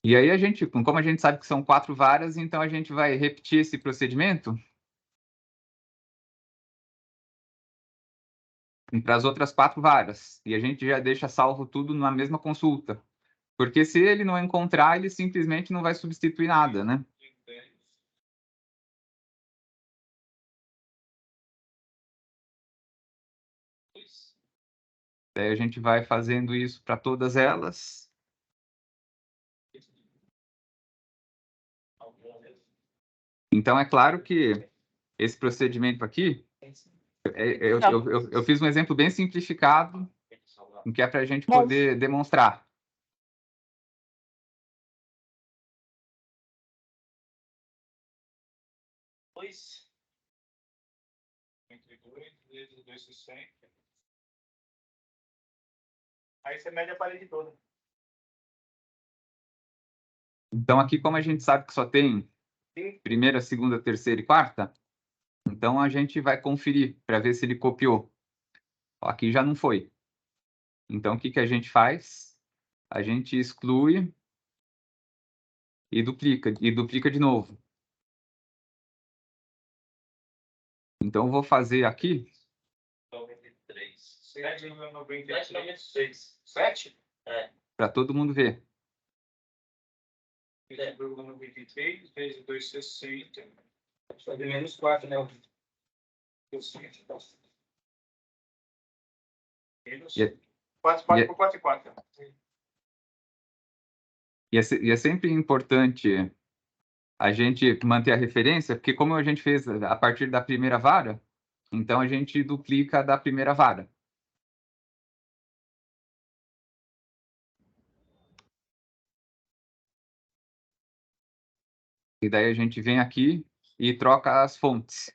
E aí como a gente sabe que são 4 varas, então a gente vai repetir esse procedimento para as outras 4 varas. E a gente já deixa salvo tudo na mesma consulta. Porque se ele não encontrar, ele simplesmente não vai substituir nada, né? Daí a gente vai fazendo isso para todas elas. Então, é claro que esse procedimento aqui, eu fiz um exemplo bem simplificado, que é para a gente poder demonstrar. Aí você mede a parede toda. Então, aqui, como a gente sabe que só tem primeira, segunda, terceira e quarta, então a gente vai conferir para ver se ele copiou. Aqui já não foi. Então, o que a gente faz? a gente exclui e duplica de novo. Então, eu vou fazer aqui 93. 7,96. 7? É. para todo mundo ver. 7,93 vezes 2,60. Vai de menos 4, né? Menos 4 por 4 e 4. E é sempre importante a gente manter a referência, porque como a gente fez a partir da primeira vara, então a gente duplica da primeira vara. E daí a gente vem aqui e troca as fontes.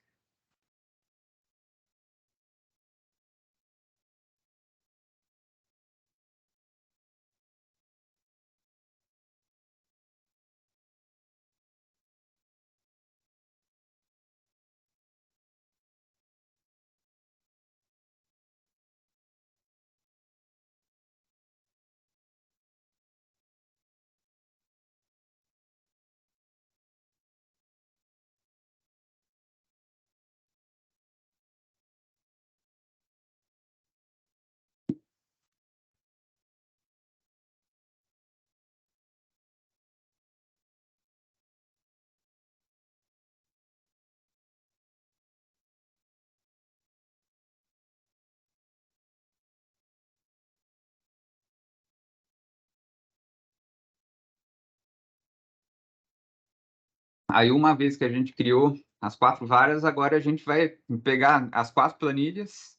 Aí, uma vez que a gente criou as 4 varas, agora a gente vai pegar as 4 planilhas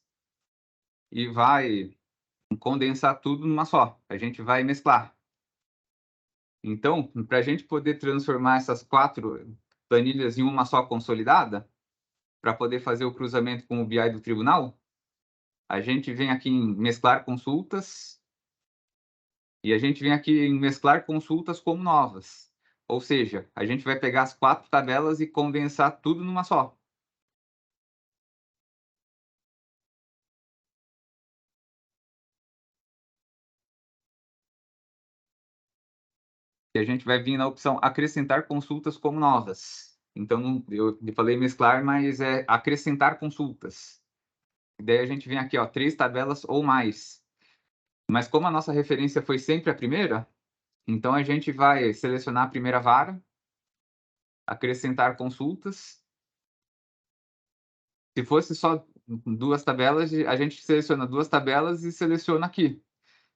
e vai condensar tudo numa só. A gente vai mesclar. Então, para a gente poder transformar essas 4 planilhas em uma só consolidada, para poder fazer o cruzamento com o BI do tribunal, a gente vem aqui em mesclar consultas e a gente vem aqui em mesclar consultas como novas. Ou seja, a gente vai pegar as 4 tabelas e condensar tudo numa só. E a gente vai vir na opção acrescentar consultas como novas. Então, eu falei mesclar, mas é acrescentar consultas. E daí a gente vem aqui, ó, 3 tabelas ou mais. Mas como a nossa referência foi sempre a primeira, então a gente vai selecionar a primeira vara, acrescentar consultas. Se fosse só 2 tabelas, a gente seleciona 2 tabelas e seleciona aqui.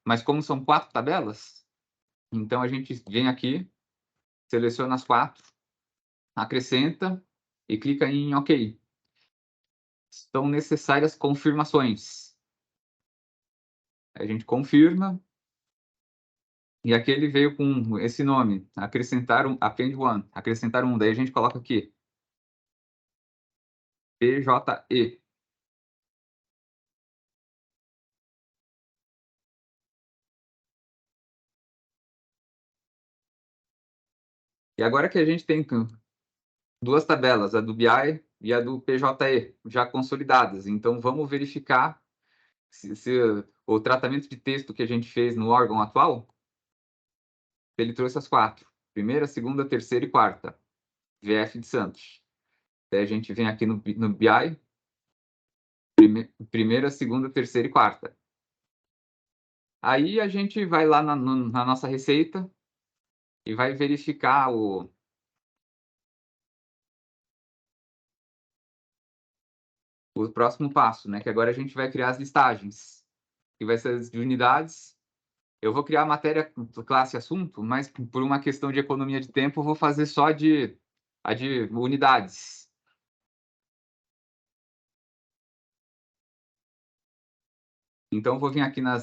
Mas como são 4 tabelas, então a gente vem aqui, seleciona as 4, acrescenta e clica em OK. São necessárias confirmações. A gente confirma. E aqui ele veio com esse nome, acrescentar append one, acrescentar um. Daí a gente coloca aqui PJE. E agora que a gente tem 2 tabelas, a do BI e a do PJE, já consolidadas. Então, vamos verificar se o tratamento de texto que a gente fez no órgão atual, ele trouxe as 4. Primeira, segunda, terceira e quarta. VF de Santos. Daí a gente vem aqui no BI, primeira, segunda, terceira e quarta. Aí a gente vai lá na nossa receita e vai verificar o próximo passo, né? Que agora a gente vai criar as listagens, que vai ser as de unidades. Eu vou criar a matéria classe assunto, mas por uma questão de economia de tempo, eu vou fazer só a de unidades. Então, eu vou vir aqui na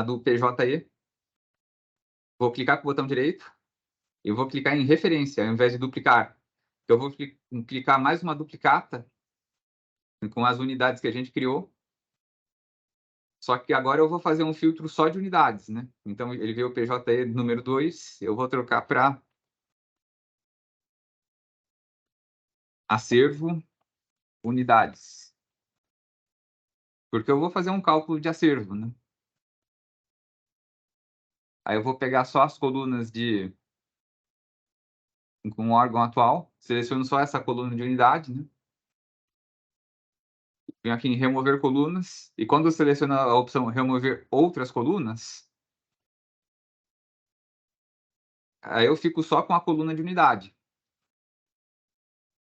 do PJE, vou clicar com o botão direito e vou clicar em referência, ao invés de duplicar. Eu vou clicar mais uma duplicata com as unidades que a gente criou. Só que agora eu vou fazer um filtro só de unidades, né? Então, ele veio o PJE número 2, eu vou trocar para acervo unidades. Porque eu vou fazer um cálculo de acervo, né? Aí eu vou pegar só as colunas com o órgão atual, seleciono só essa coluna de unidade, né? Venho aqui em remover colunas, e quando eu seleciono a opção remover outras colunas, aí eu fico só com a coluna de unidade.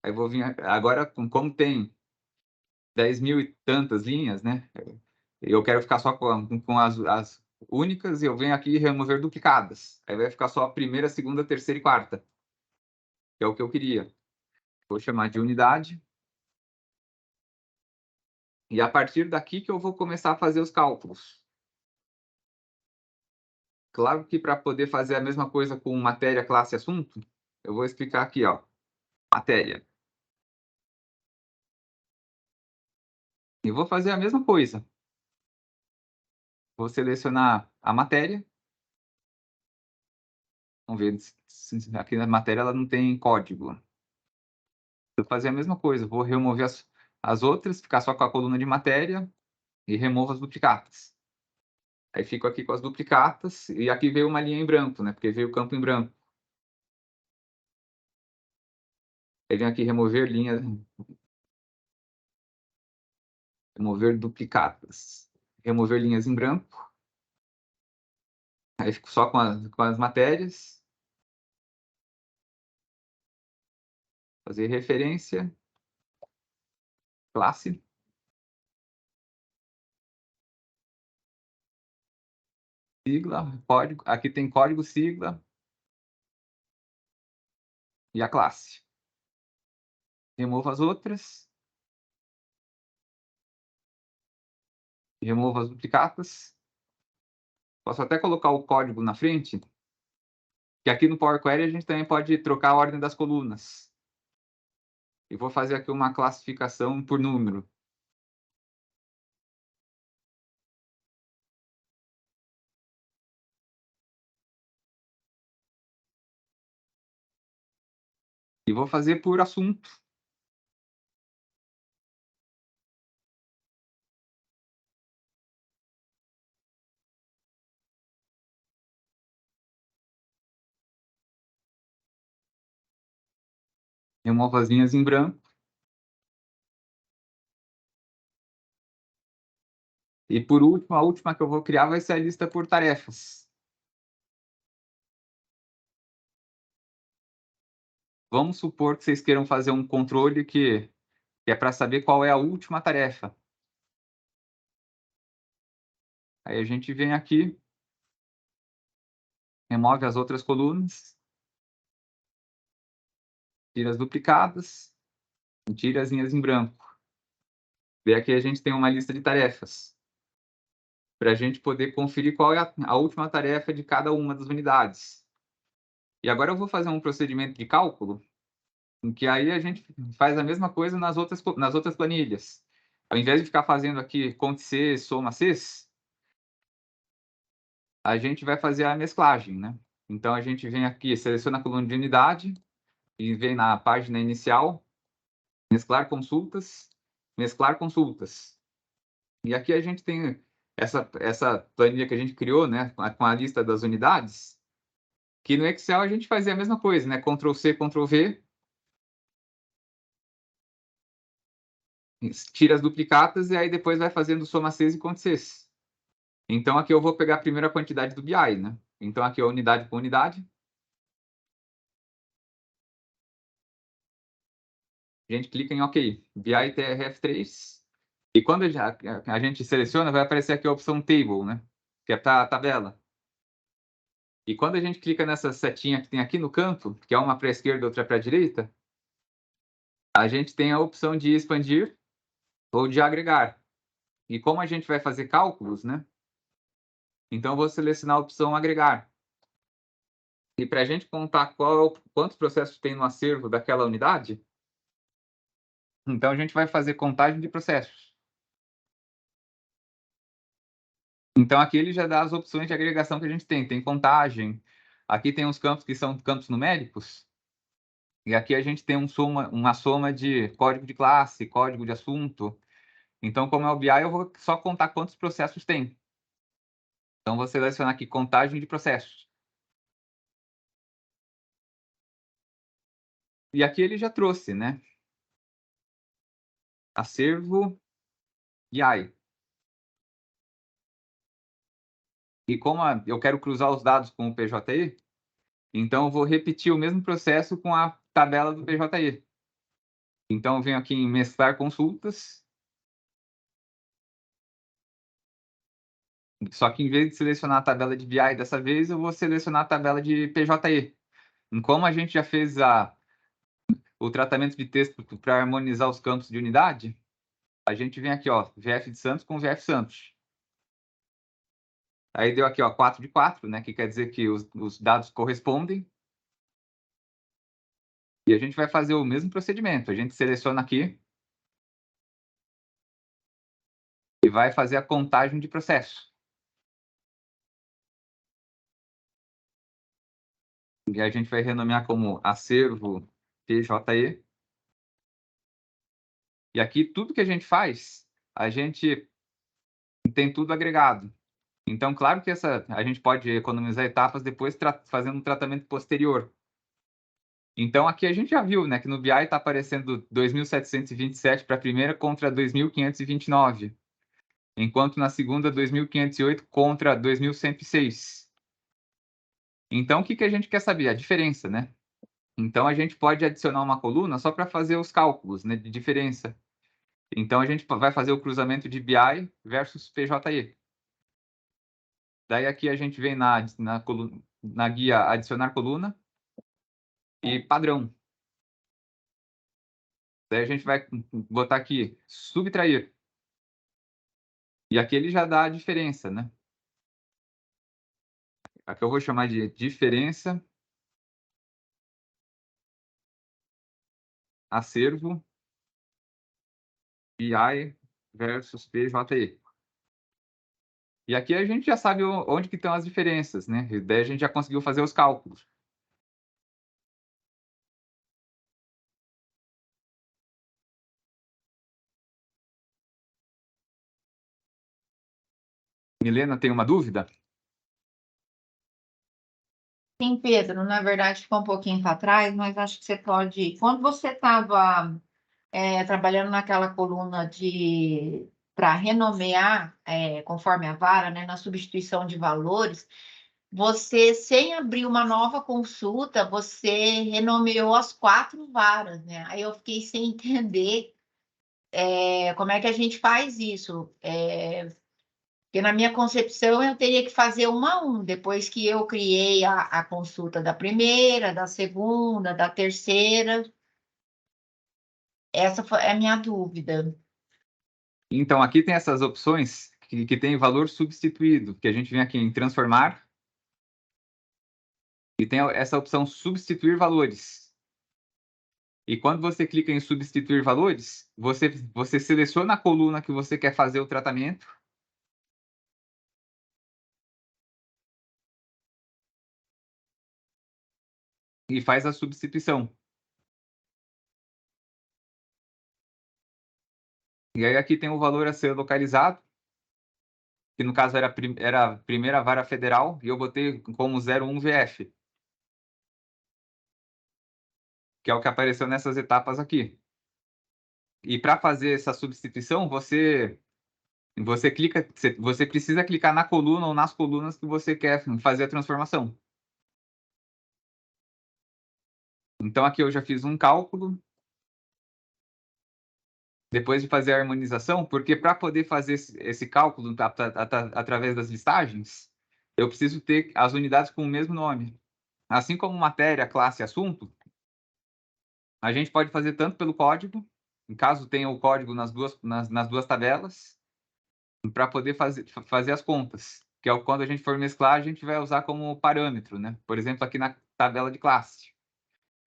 Aí eu vou vir agora, como tem 10.000 e tantas linhas, né? Eu quero ficar só com as únicas, e eu venho aqui remover duplicadas. Aí vai ficar só a primeira, segunda, terceira e quarta, que é o que eu queria. Vou chamar de unidade. E a partir daqui que eu vou começar a fazer os cálculos. Claro que para poder fazer a mesma coisa com matéria, classe e assunto, eu vou explicar aqui, ó. Matéria. E vou fazer a mesma coisa. Vou selecionar a matéria. Vamos ver, aqui na matéria ela não tem código. Vou fazer a mesma coisa. Vou remover as outras, ficar só com a coluna de matéria e removo as duplicatas. Aí fico aqui com as duplicatas e aqui veio uma linha em branco, né? Porque veio o campo em branco. Aí venho aqui remover linhas, remover duplicatas, remover linhas em branco. Aí fico só com as matérias. Fazer referência. Classe. Sigla, código. Aqui tem código, sigla. E a classe. Removo as outras. Removo as duplicatas. Posso até colocar o código na frente. Que aqui no Power Query a gente também pode trocar a ordem das colunas. E vou fazer aqui uma classificação por número. E vou fazer por assunto. Removo as linhas em branco. E por último, a última que eu vou criar vai ser a lista por tarefas. Vamos supor que vocês queiram fazer um controle que é para saber qual é a última tarefa. Aí a gente vem aqui, remove as outras colunas, tira as duplicadas, e tira as linhas em branco. E aqui a gente tem uma lista de tarefas, para a gente poder conferir qual é a última tarefa de cada uma das unidades. E agora eu vou fazer um procedimento de cálculo, em que aí a gente faz a mesma coisa nas outras planilhas. Ao invés de ficar fazendo aqui Cont C, soma Cs, a gente vai fazer a mesclagem, né? Então, a gente vem aqui, seleciona a coluna de unidade, e vem na página inicial, mesclar consultas. E aqui a gente tem essa planilha que a gente criou, né, com a lista das unidades, que no Excel a gente fazia a mesma coisa, né? Ctrl C, Ctrl V. Tira as duplicatas e aí depois vai fazendo soma Cs e Cont Cs. Então, aqui eu vou pegar primeiro a quantidade do BI, né? Então, aqui é unidade por unidade. A gente clica em OK. BI TRF3. E quando a gente seleciona, vai aparecer aqui a opção Table, né? Que é para a tabela. E quando a gente clica nessa setinha que tem aqui no canto, que é uma para a esquerda e outra para a direita, a gente tem a opção de expandir ou de agregar. E como a gente vai fazer cálculos, né? Então, eu vou selecionar a opção agregar. E para a gente contar quantos processos tem no acervo daquela unidade, então a gente vai fazer contagem de processos. Então, aqui ele já dá as opções de agregação que a gente tem. Tem contagem. Aqui tem os campos que são campos numéricos. E aqui a gente tem uma soma de código de classe, código de assunto. Então, como é o BI, eu vou só contar quantos processos tem. Então, vou selecionar aqui contagem de processos. E aqui ele já trouxe, né? Acervo BI. E como eu quero cruzar os dados com o PJE, então eu vou repetir o mesmo processo com a tabela do PJE. Então, eu venho aqui em mesclar consultas. Só que em vez de selecionar a tabela de BI dessa vez, eu vou selecionar a tabela de PJE. E como a gente já fez o tratamento de texto para harmonizar os campos de unidade, a gente vem aqui, ó, VF de Santos com VF Santos. Aí deu aqui, ó, 4 de 4, né, que quer dizer que os dados correspondem. E a gente vai fazer o mesmo procedimento. A gente seleciona aqui e vai fazer a contagem de processo. E a gente vai renomear como acervo PJE. E aqui, tudo que a gente faz, a gente tem tudo agregado. Então, claro que a gente pode economizar etapas depois fazendo um tratamento posterior. Então, aqui a gente já viu, né, que no BI está aparecendo 2.727 para a primeira contra 2.529, enquanto na segunda 2.508 contra 2.106. Então, o que a gente quer saber? A diferença, né? Então, a gente pode adicionar uma coluna só para fazer os cálculos, né, de diferença. Então, a gente vai fazer o cruzamento de BI versus PJE. Daí, aqui a gente vem na guia adicionar coluna e padrão. Daí, a gente vai botar aqui subtrair. E aqui ele já dá a diferença, né? Aqui eu vou chamar de diferença acervo BI versus PJE. E aqui a gente já sabe onde que estão as diferenças, né? E daí a gente já conseguiu fazer os cálculos. Milena, tem uma dúvida? Sim, Pedro, na verdade ficou um pouquinho para trás, mas acho que você pode. Quando você estava trabalhando naquela coluna para renomear conforme a vara, né, na substituição de valores, você, sem abrir uma nova consulta, você renomeou as 4 varas, né? Aí eu fiquei sem entender como é que a gente faz isso. Porque na minha concepção eu teria que fazer uma a um, depois que eu criei a consulta da primeira, da segunda, da terceira. Essa é a minha dúvida. Então, aqui tem essas opções que tem valor substituído, que a gente vem aqui em transformar. E tem essa opção substituir valores. E quando você clica em substituir valores, você seleciona a coluna que você quer fazer o tratamento. E faz a substituição. E aí aqui tem o valor a ser localizado, que no caso era a primeira vara federal, e eu botei como 01 VF. Que é o que apareceu nessas etapas aqui. E para fazer essa substituição, você precisa clicar na coluna ou nas colunas que você quer fazer a transformação. Então, aqui eu já fiz um cálculo. Depois de fazer a harmonização, porque para poder fazer esse cálculo através das listagens, eu preciso ter as unidades com o mesmo nome. Assim como matéria, classe e assunto, a gente pode fazer tanto pelo código, em caso tenha o código nas duas tabelas, para poder fazer as contas, que é quando a gente for mesclar, a gente vai usar como parâmetro, né? Por exemplo, aqui na tabela de classe.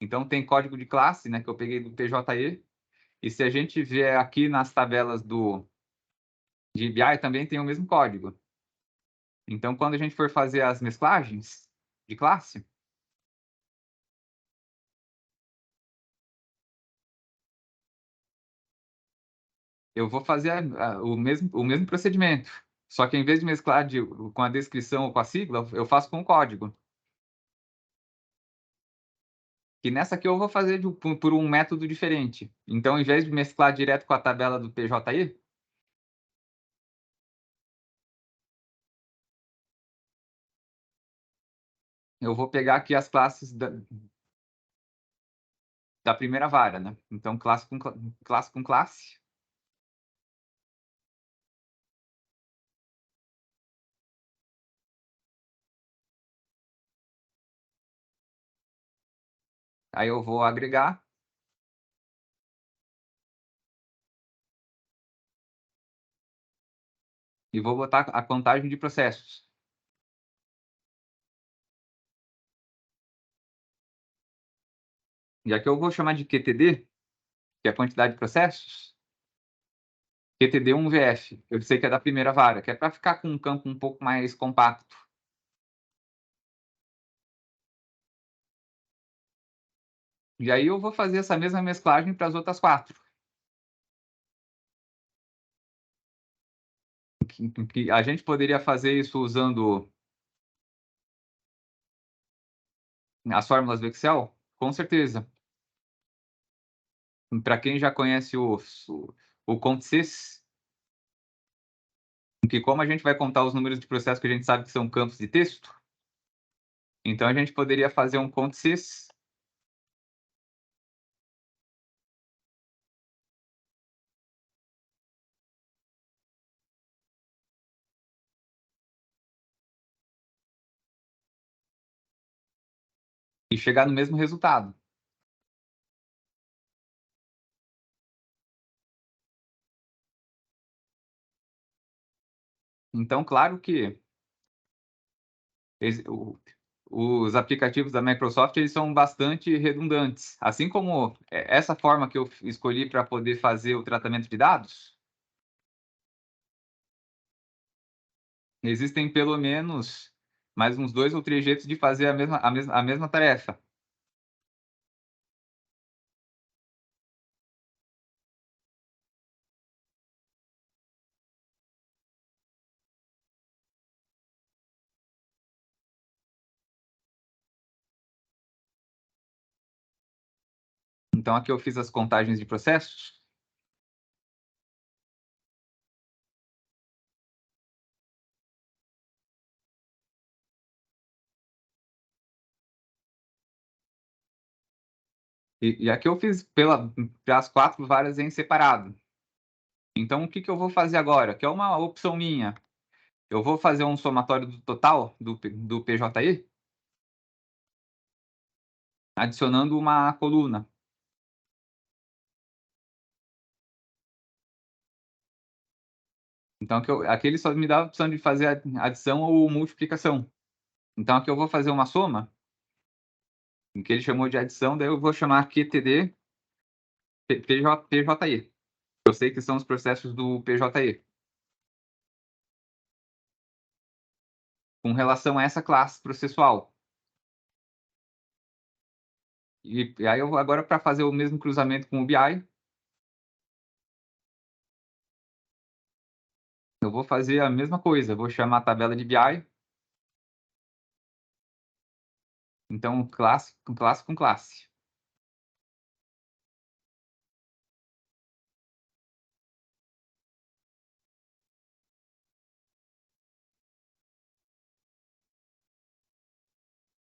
Então, tem código de classe, né, que eu peguei do PJE, e se a gente vier aqui nas tabelas de BI, também tem o mesmo código. Então, quando a gente for fazer as mesclagens de classe, eu vou fazer o mesmo procedimento. Só que em vez de mesclar com a descrição ou com a sigla, eu faço com o código. E nessa aqui eu vou fazer por um método diferente. Então, em vez de mesclar direto com a tabela do PJI, eu vou pegar aqui as classes da primeira vara, né? Então, classe com classe. Aí eu vou agregar. E vou botar a contagem de processos. E aqui eu vou chamar de QTD, que é a quantidade de processos. QTD 1VF, eu sei que é da primeira vara, que é para ficar com um campo um pouco mais compacto. E aí eu vou fazer essa mesma mesclagem para as outras 4. Que a gente poderia fazer isso usando as fórmulas do Excel? Com certeza. Para quem já conhece o CONT-SYS, que como a gente vai contar os números de processo que a gente sabe que são campos de texto, então a gente poderia fazer um CONT-SYS e chegar no mesmo resultado. Então, claro que os aplicativos da Microsoft eles são bastante redundantes. Assim como essa forma que eu escolhi para poder fazer o tratamento de dados, existem pelo menos mais uns 2 ou 3 jeitos de fazer a mesma tarefa. Então, aqui eu fiz as contagens de processos. E aqui eu fiz pelas 4 varas em separado. Então, o que eu vou fazer agora? Que é uma opção minha. Eu vou fazer um somatório do total do PJI, adicionando uma coluna. Então, aqui ele só me dá a opção de fazer adição ou multiplicação. Então, aqui eu vou fazer uma soma, em que ele chamou de adição, daí eu vou chamar QTD PJI. Eu sei que são os processos do PJI. Com relação a essa classe processual. E aí, agora, para fazer o mesmo cruzamento com o BI, eu vou fazer a mesma coisa. Eu vou chamar a tabela de BI. Então, classe com classe.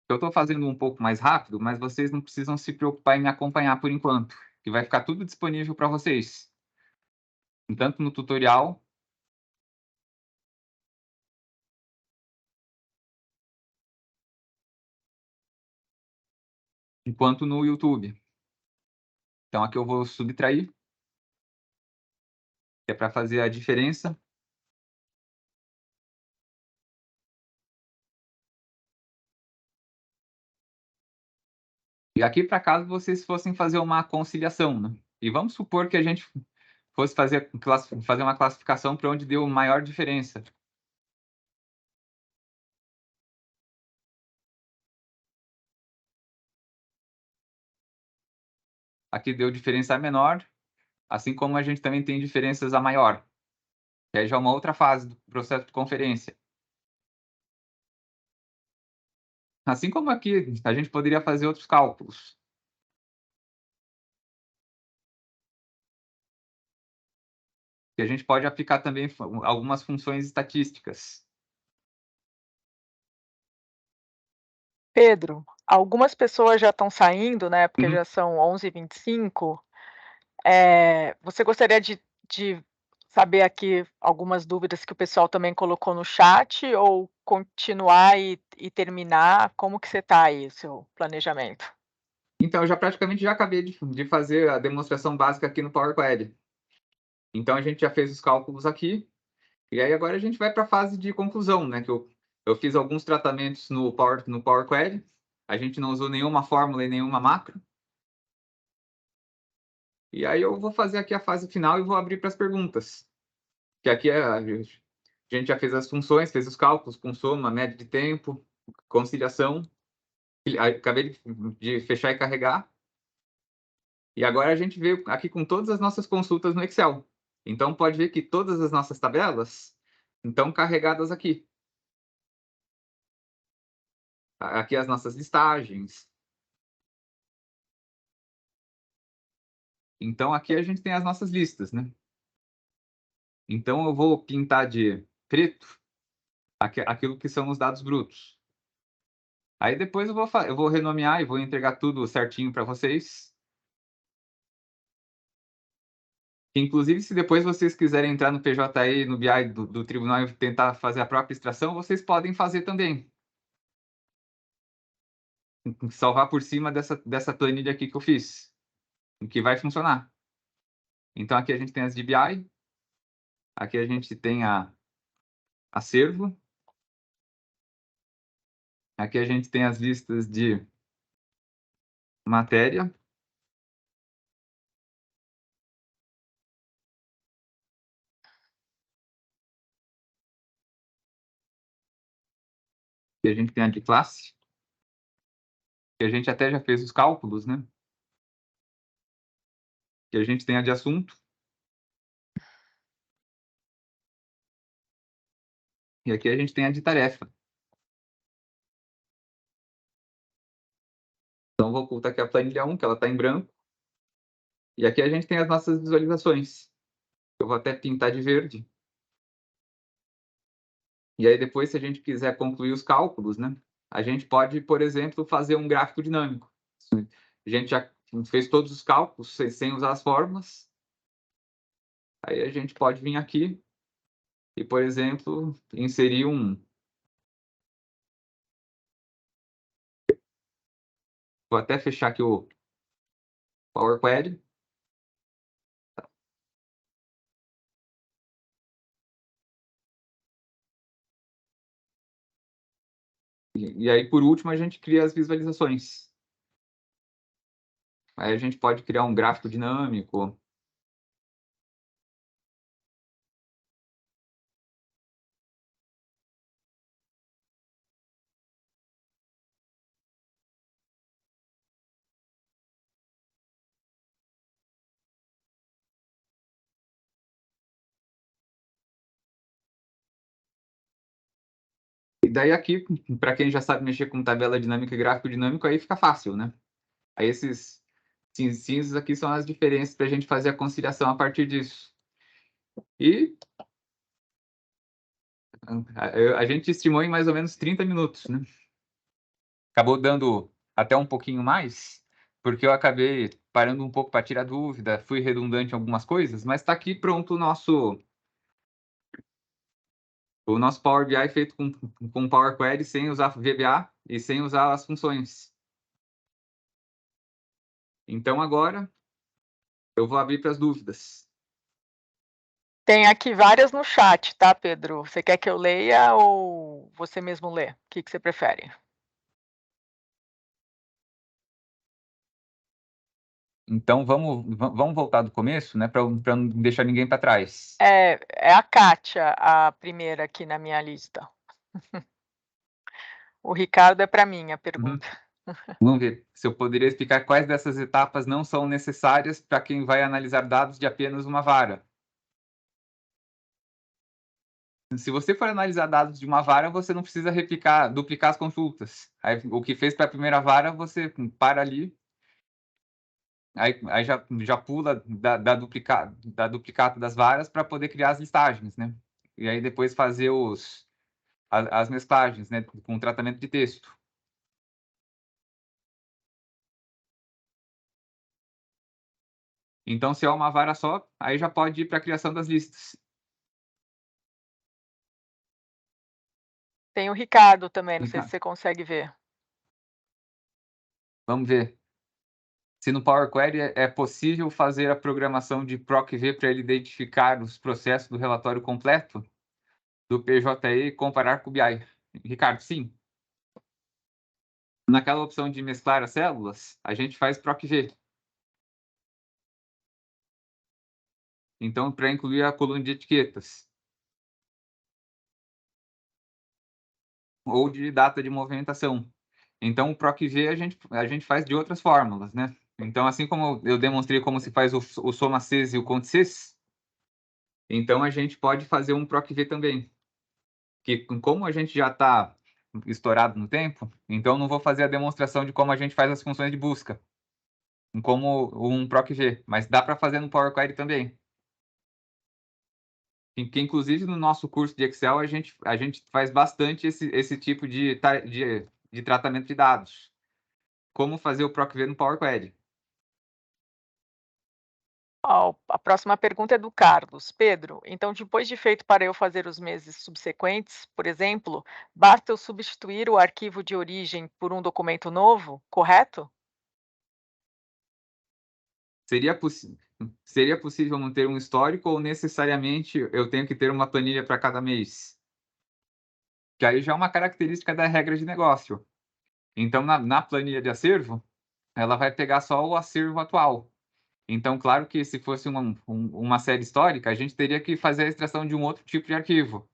Eu estou fazendo um pouco mais rápido, mas vocês não precisam se preocupar em me acompanhar por enquanto, que vai ficar tudo disponível para vocês, tanto no tutorial, quanto no YouTube. Então, aqui eu vou subtrair, que é para fazer a diferença. E aqui, para caso vocês fossem fazer uma conciliação, né? E vamos supor que a gente fosse fazer uma classificação para onde deu maior diferença. Aqui deu diferença menor, assim como a gente também tem diferenças a maior. que aí já é uma outra fase do processo de conferência. Assim como aqui, a gente poderia fazer outros cálculos. Que a gente pode aplicar também algumas funções estatísticas. Pedro, algumas pessoas já estão saindo, né, porque Uhum. já são 11h25. Você gostaria de saber aqui algumas dúvidas que o pessoal também colocou no chat ou continuar e terminar? Como que você está aí, o seu planejamento? Então, eu já praticamente já acabei de fazer a demonstração básica aqui no Power Query. Então, a gente já fez os cálculos aqui, e aí agora a gente vai para a fase de conclusão, né? Que eu fiz alguns tratamentos no Power Query, a gente não usou nenhuma fórmula e nenhuma macro. E aí eu vou fazer aqui a fase final e vou abrir para as perguntas. Que aqui a gente já fez as funções, fez os cálculos com soma, média de tempo, conciliação. Acabei de fechar e carregar. E agora a gente veio aqui com todas as nossas consultas no Excel. Então, pode ver que todas as nossas tabelas estão carregadas aqui. Aqui as nossas listagens. Então, aqui a gente tem as nossas listas, né? Então, eu vou pintar de preto aquilo que são os dados brutos. Aí depois eu vou renomear e vou entregar tudo certinho para vocês. Inclusive, se depois vocês quiserem entrar no PJE, no BI do tribunal e tentar fazer a própria extração, vocês podem fazer também. Salvar por cima dessa planilha aqui que eu fiz, que vai funcionar. Então, aqui a gente tem as de BI, aqui a gente tem a acervo, aqui a gente tem as listas de matéria, aqui a gente tem a de classe, que a gente até já fez os cálculos, né? Que a gente tem a de assunto. E aqui a gente tem a de tarefa. Então, vou ocultar aqui a planilha 1, que ela está em branco. E aqui a gente tem as nossas visualizações. Eu vou até pintar de verde. E aí, depois, se a gente quiser concluir os cálculos, né? A gente pode, por exemplo, fazer um gráfico dinâmico. A gente já fez todos os cálculos sem usar as fórmulas. Aí a gente pode vir aqui e, por exemplo, inserir Vou até fechar aqui o Power Query. E aí, por último, a gente cria as visualizações. Aí a gente pode criar um gráfico dinâmico. E daí aqui, para quem já sabe mexer com tabela dinâmica e gráfico dinâmico, aí fica fácil, né? Aí esses cinzas aqui são as diferenças para a gente fazer a conciliação a partir disso. E a gente estimou em mais ou menos 30 minutos, né? Acabou dando até um pouquinho mais, porque eu acabei parando um pouco para tirar dúvida, fui redundante em algumas coisas, mas está aqui pronto o nosso Power BI feito com Power Query, sem usar VBA e sem usar as funções. Então, agora, eu vou abrir para as dúvidas. Tem aqui várias no chat, tá, Pedro? Você quer que eu leia ou você mesmo lê? O que você prefere? Então, vamos voltar do começo, né, para não deixar ninguém para trás. É a Kátia, a primeira aqui na minha lista. O Ricardo é para mim a pergunta. Vamos ver se eu poderia explicar quais dessas etapas não são necessárias para quem vai analisar dados de apenas uma vara. Se você for analisar dados de uma vara, você não precisa duplicar as consultas. Aí, o que fez para a primeira vara, você para ali, aí já pula da duplicata das varas para poder criar as listagens, né? E aí depois fazer as mesclagens, né, com tratamento de texto. Então, se é uma vara só, aí já pode ir para a criação das listas. Tem o Ricardo também, não sei se Ricardo. você consegue ver. Vamos ver. Se no Power Query é possível fazer a programação de PROC-V para ele identificar os processos do relatório completo do PJE e comparar com o BI. Ricardo, sim. Naquela opção de mesclar as células, a gente faz PROC-V. Então, para incluir a coluna de etiquetas. Ou de data de movimentação. Então, o PROC-V a gente faz de outras fórmulas, né? Então, assim como eu demonstrei como se faz o soma-cs e o conte-cs, então a gente pode fazer um PROC-V também. Que como a gente já está estourado no tempo, então não vou fazer a demonstração de como a gente faz as funções de busca, como um PROC-V, mas dá para fazer no Power Query também. Que inclusive no nosso curso de Excel a gente faz bastante esse tipo de tratamento de dados. Como fazer o PROC-V no Power Query. A próxima pergunta é do Carlos. Pedro, então depois de feito para eu fazer os meses subsequentes, por exemplo, basta eu substituir o arquivo de origem por um documento novo, correto? Seria possível manter um histórico ou necessariamente eu tenho que ter uma planilha para cada mês? Que aí já é uma característica da regra de negócio. Então, na planilha de acervo, ela vai pegar só o acervo atual. Então, claro que se fosse uma série histórica, a gente teria que fazer a extração de um outro tipo de arquivo.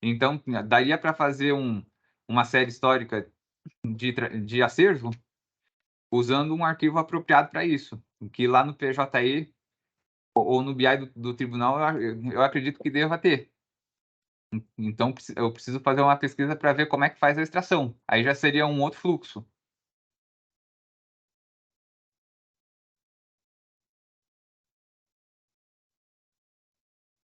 Então, daria para fazer uma série histórica de acervo usando um arquivo apropriado para isso, que lá no PJE ou no BI do tribunal eu acredito que deva ter. Então, eu preciso fazer uma pesquisa para ver como é que faz a extração. Aí já seria um outro fluxo.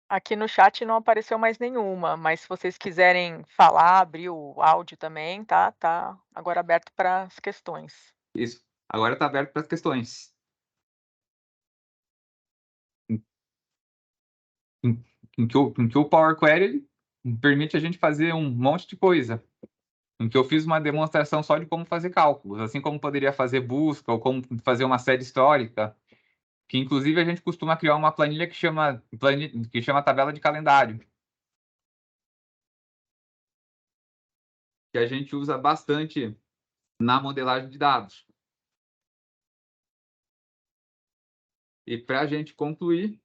Aqui no chat não apareceu mais nenhuma, mas se vocês quiserem falar, abrir o áudio também, tá agora aberto para as questões. Isso. Agora está aberto para as questões. Em que o Power Query permite a gente fazer um monte de coisa. Em que eu fiz uma demonstração só de como fazer cálculos, assim como poderia fazer busca ou como fazer uma série histórica, que inclusive a gente costuma criar uma planilha que chama tabela de calendário, que a gente usa bastante na modelagem de dados. E para a gente concluir,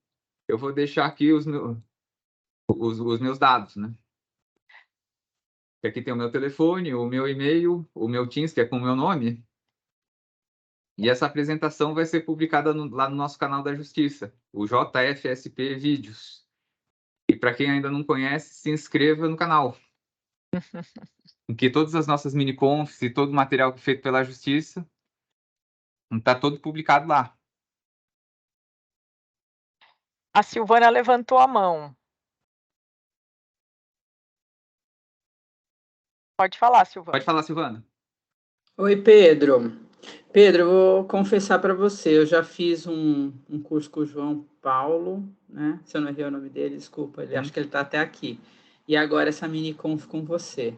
eu vou deixar aqui os meus dados, né? Aqui tem o meu telefone, o meu e-mail, o meu Teams, que é com o meu nome. E essa apresentação vai ser publicada lá no nosso canal da Justiça, o JFSP Vídeos. E para quem ainda não conhece, se inscreva no canal. Que todas as nossas mini-confs e todo o material feito pela Justiça está todo publicado lá. A Silvana levantou a mão. Pode falar, Silvana. Pode falar, Silvana. Oi, Pedro. Pedro, eu vou confessar para você, eu já fiz um curso com o João Paulo, né? Se eu não errei o nome dele, desculpa, acho que ele está até aqui. E agora essa mini-conf com você.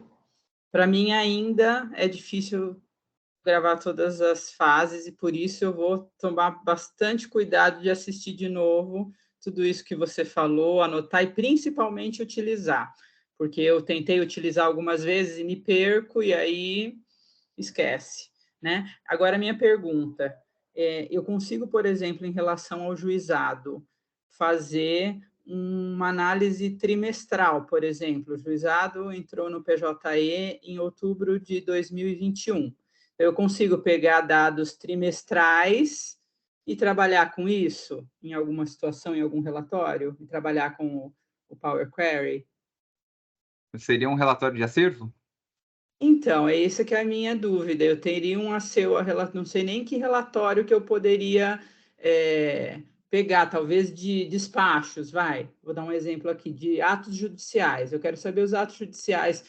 Para mim ainda é difícil gravar todas as fases e por isso eu vou tomar bastante cuidado de assistir de novo tudo isso que você falou, anotar e principalmente utilizar, porque eu tentei utilizar algumas vezes e me perco e aí esquece, né? Agora, minha pergunta, eu consigo, por exemplo, em relação ao juizado, fazer uma análise trimestral, por exemplo, o juizado entrou no PJE em outubro de 2021. Eu consigo pegar dados trimestrais e trabalhar com isso em alguma situação, em algum relatório, e trabalhar com o Power Query? Seria um relatório de acervo? Então, é essa que é a minha dúvida. Eu teria não sei nem que relatório que eu poderia pegar, talvez de despachos, vai. Vou dar um exemplo aqui, de atos judiciais. Eu quero saber os atos judiciais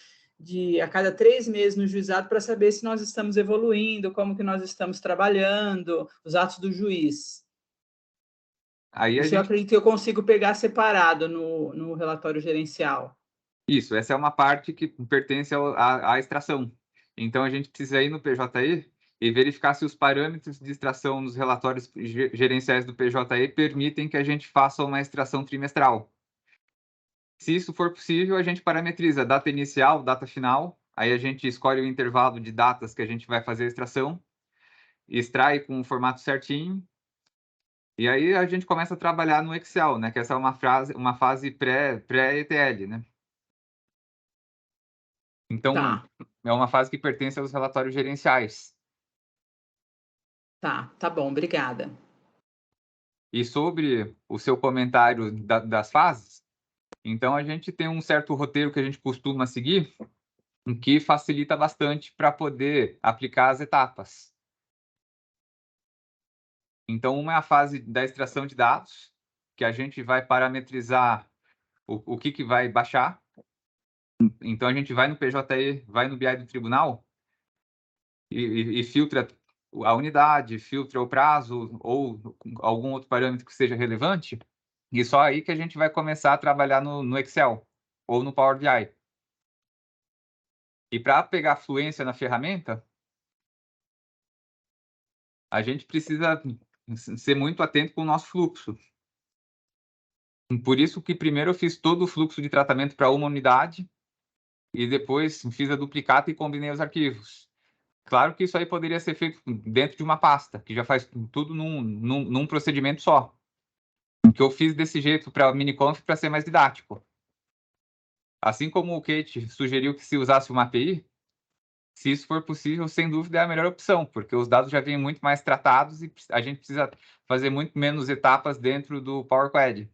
a cada 3 meses no juizado para saber se nós estamos evoluindo, como que nós estamos trabalhando, os atos do juiz. Aí Isso eu acredito que eu consigo pegar separado no relatório gerencial. Isso, essa é uma parte que pertence à extração. Então, a gente precisa ir no PJE e verificar se os parâmetros de extração nos relatórios gerenciais do PJE permitem que a gente faça uma extração trimestral. Se isso for possível, a gente parametriza data inicial, data final, aí a gente escolhe o intervalo de datas que a gente vai fazer a extração, extrai com o formato certinho, e aí a gente começa a trabalhar no Excel, né? Que essa é uma fase pré-ETL, né? Então, é uma fase que pertence aos relatórios gerenciais. Tá bom, obrigada. E sobre o seu comentário das fases, então a gente tem um certo roteiro que a gente costuma seguir, que facilita bastante para poder aplicar as etapas. Então, uma é a fase da extração de dados, que a gente vai parametrizar o que vai baixar. Então, a gente vai no PJE, vai no BI do tribunal e filtra a unidade, filtra o prazo ou algum outro parâmetro que seja relevante, e só aí que a gente vai começar a trabalhar no Excel ou no Power BI. E para pegar fluência na ferramenta, a gente precisa ser muito atento com o nosso fluxo. Por isso que primeiro eu fiz todo o fluxo de tratamento para uma unidade e depois fiz a duplicata e combinei os arquivos. Claro que isso aí poderia ser feito dentro de uma pasta, que já faz tudo num procedimento só. O que eu fiz desse jeito para a Miniconf para ser mais didático. Assim como o Kate sugeriu que se usasse uma API, se isso for possível, sem dúvida é a melhor opção, porque os dados já vêm muito mais tratados e a gente precisa fazer muito menos etapas dentro do Power Query.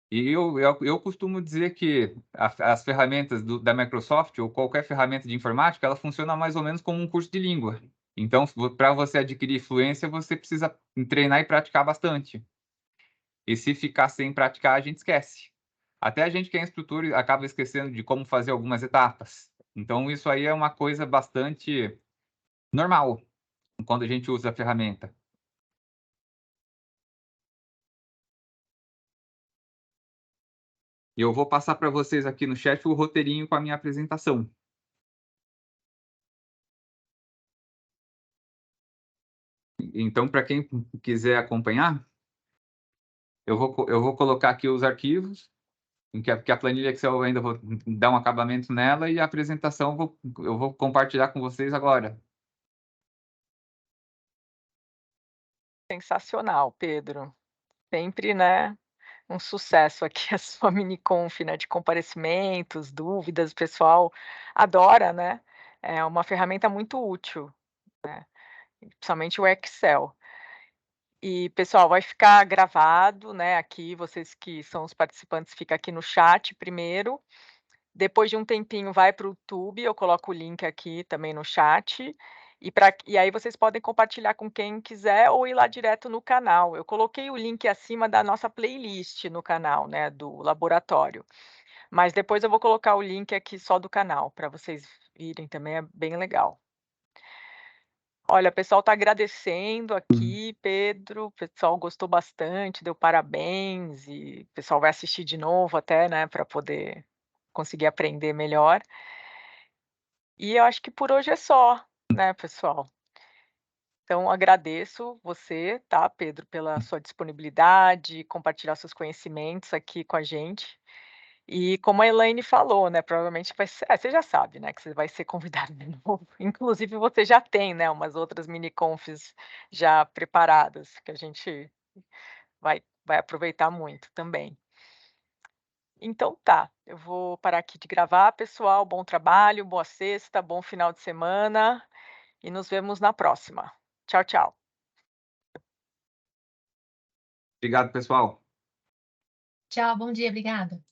E eu costumo dizer que as ferramentas da Microsoft ou qualquer ferramenta de informática, ela funciona mais ou menos como um curso de língua. Então, para você adquirir fluência, você precisa treinar e praticar bastante. E se ficar sem praticar, a gente esquece. Até a gente que é instrutor acaba esquecendo de como fazer algumas etapas. Então, isso aí é uma coisa bastante normal quando a gente usa a ferramenta. Eu vou passar para vocês aqui no chat o roteirinho com a minha apresentação. Então, para quem quiser acompanhar, eu vou colocar aqui os arquivos, que a planilha Excel eu ainda vou dar um acabamento nela, e a apresentação eu vou compartilhar com vocês agora. Sensacional, Pedro. Sempre, né, um sucesso aqui a sua Miniconf, né, de comparecimentos, dúvidas, o pessoal adora, né, é uma ferramenta muito útil, né, principalmente o Excel. E, pessoal, vai ficar gravado, né, aqui, vocês que são os participantes, fica aqui no chat primeiro, depois de um tempinho vai para o YouTube, eu coloco o link aqui também no chat, e aí vocês podem compartilhar com quem quiser ou ir lá direto no canal. Eu coloquei o link acima da nossa playlist no canal, né, do laboratório, mas depois eu vou colocar o link aqui só do canal, para vocês virem também, é bem legal. Olha, o pessoal está agradecendo aqui, Pedro, o pessoal gostou bastante, deu parabéns, e o pessoal vai assistir de novo até, né, para poder conseguir aprender melhor. E eu acho que por hoje é só, né, pessoal. Então agradeço você, tá, Pedro, pela sua disponibilidade, compartilhar seus conhecimentos aqui com a gente. E como a Elaine falou, né, provavelmente vai ser você já sabe, né, que você vai ser convidado de novo. Inclusive você já tem, né, umas outras mini-confs já preparadas, que a gente vai aproveitar muito também. Então tá, eu vou parar aqui de gravar, pessoal, bom trabalho, boa sexta, bom final de semana, e nos vemos na próxima. Tchau, tchau. Obrigado, pessoal. Tchau, bom dia, obrigada.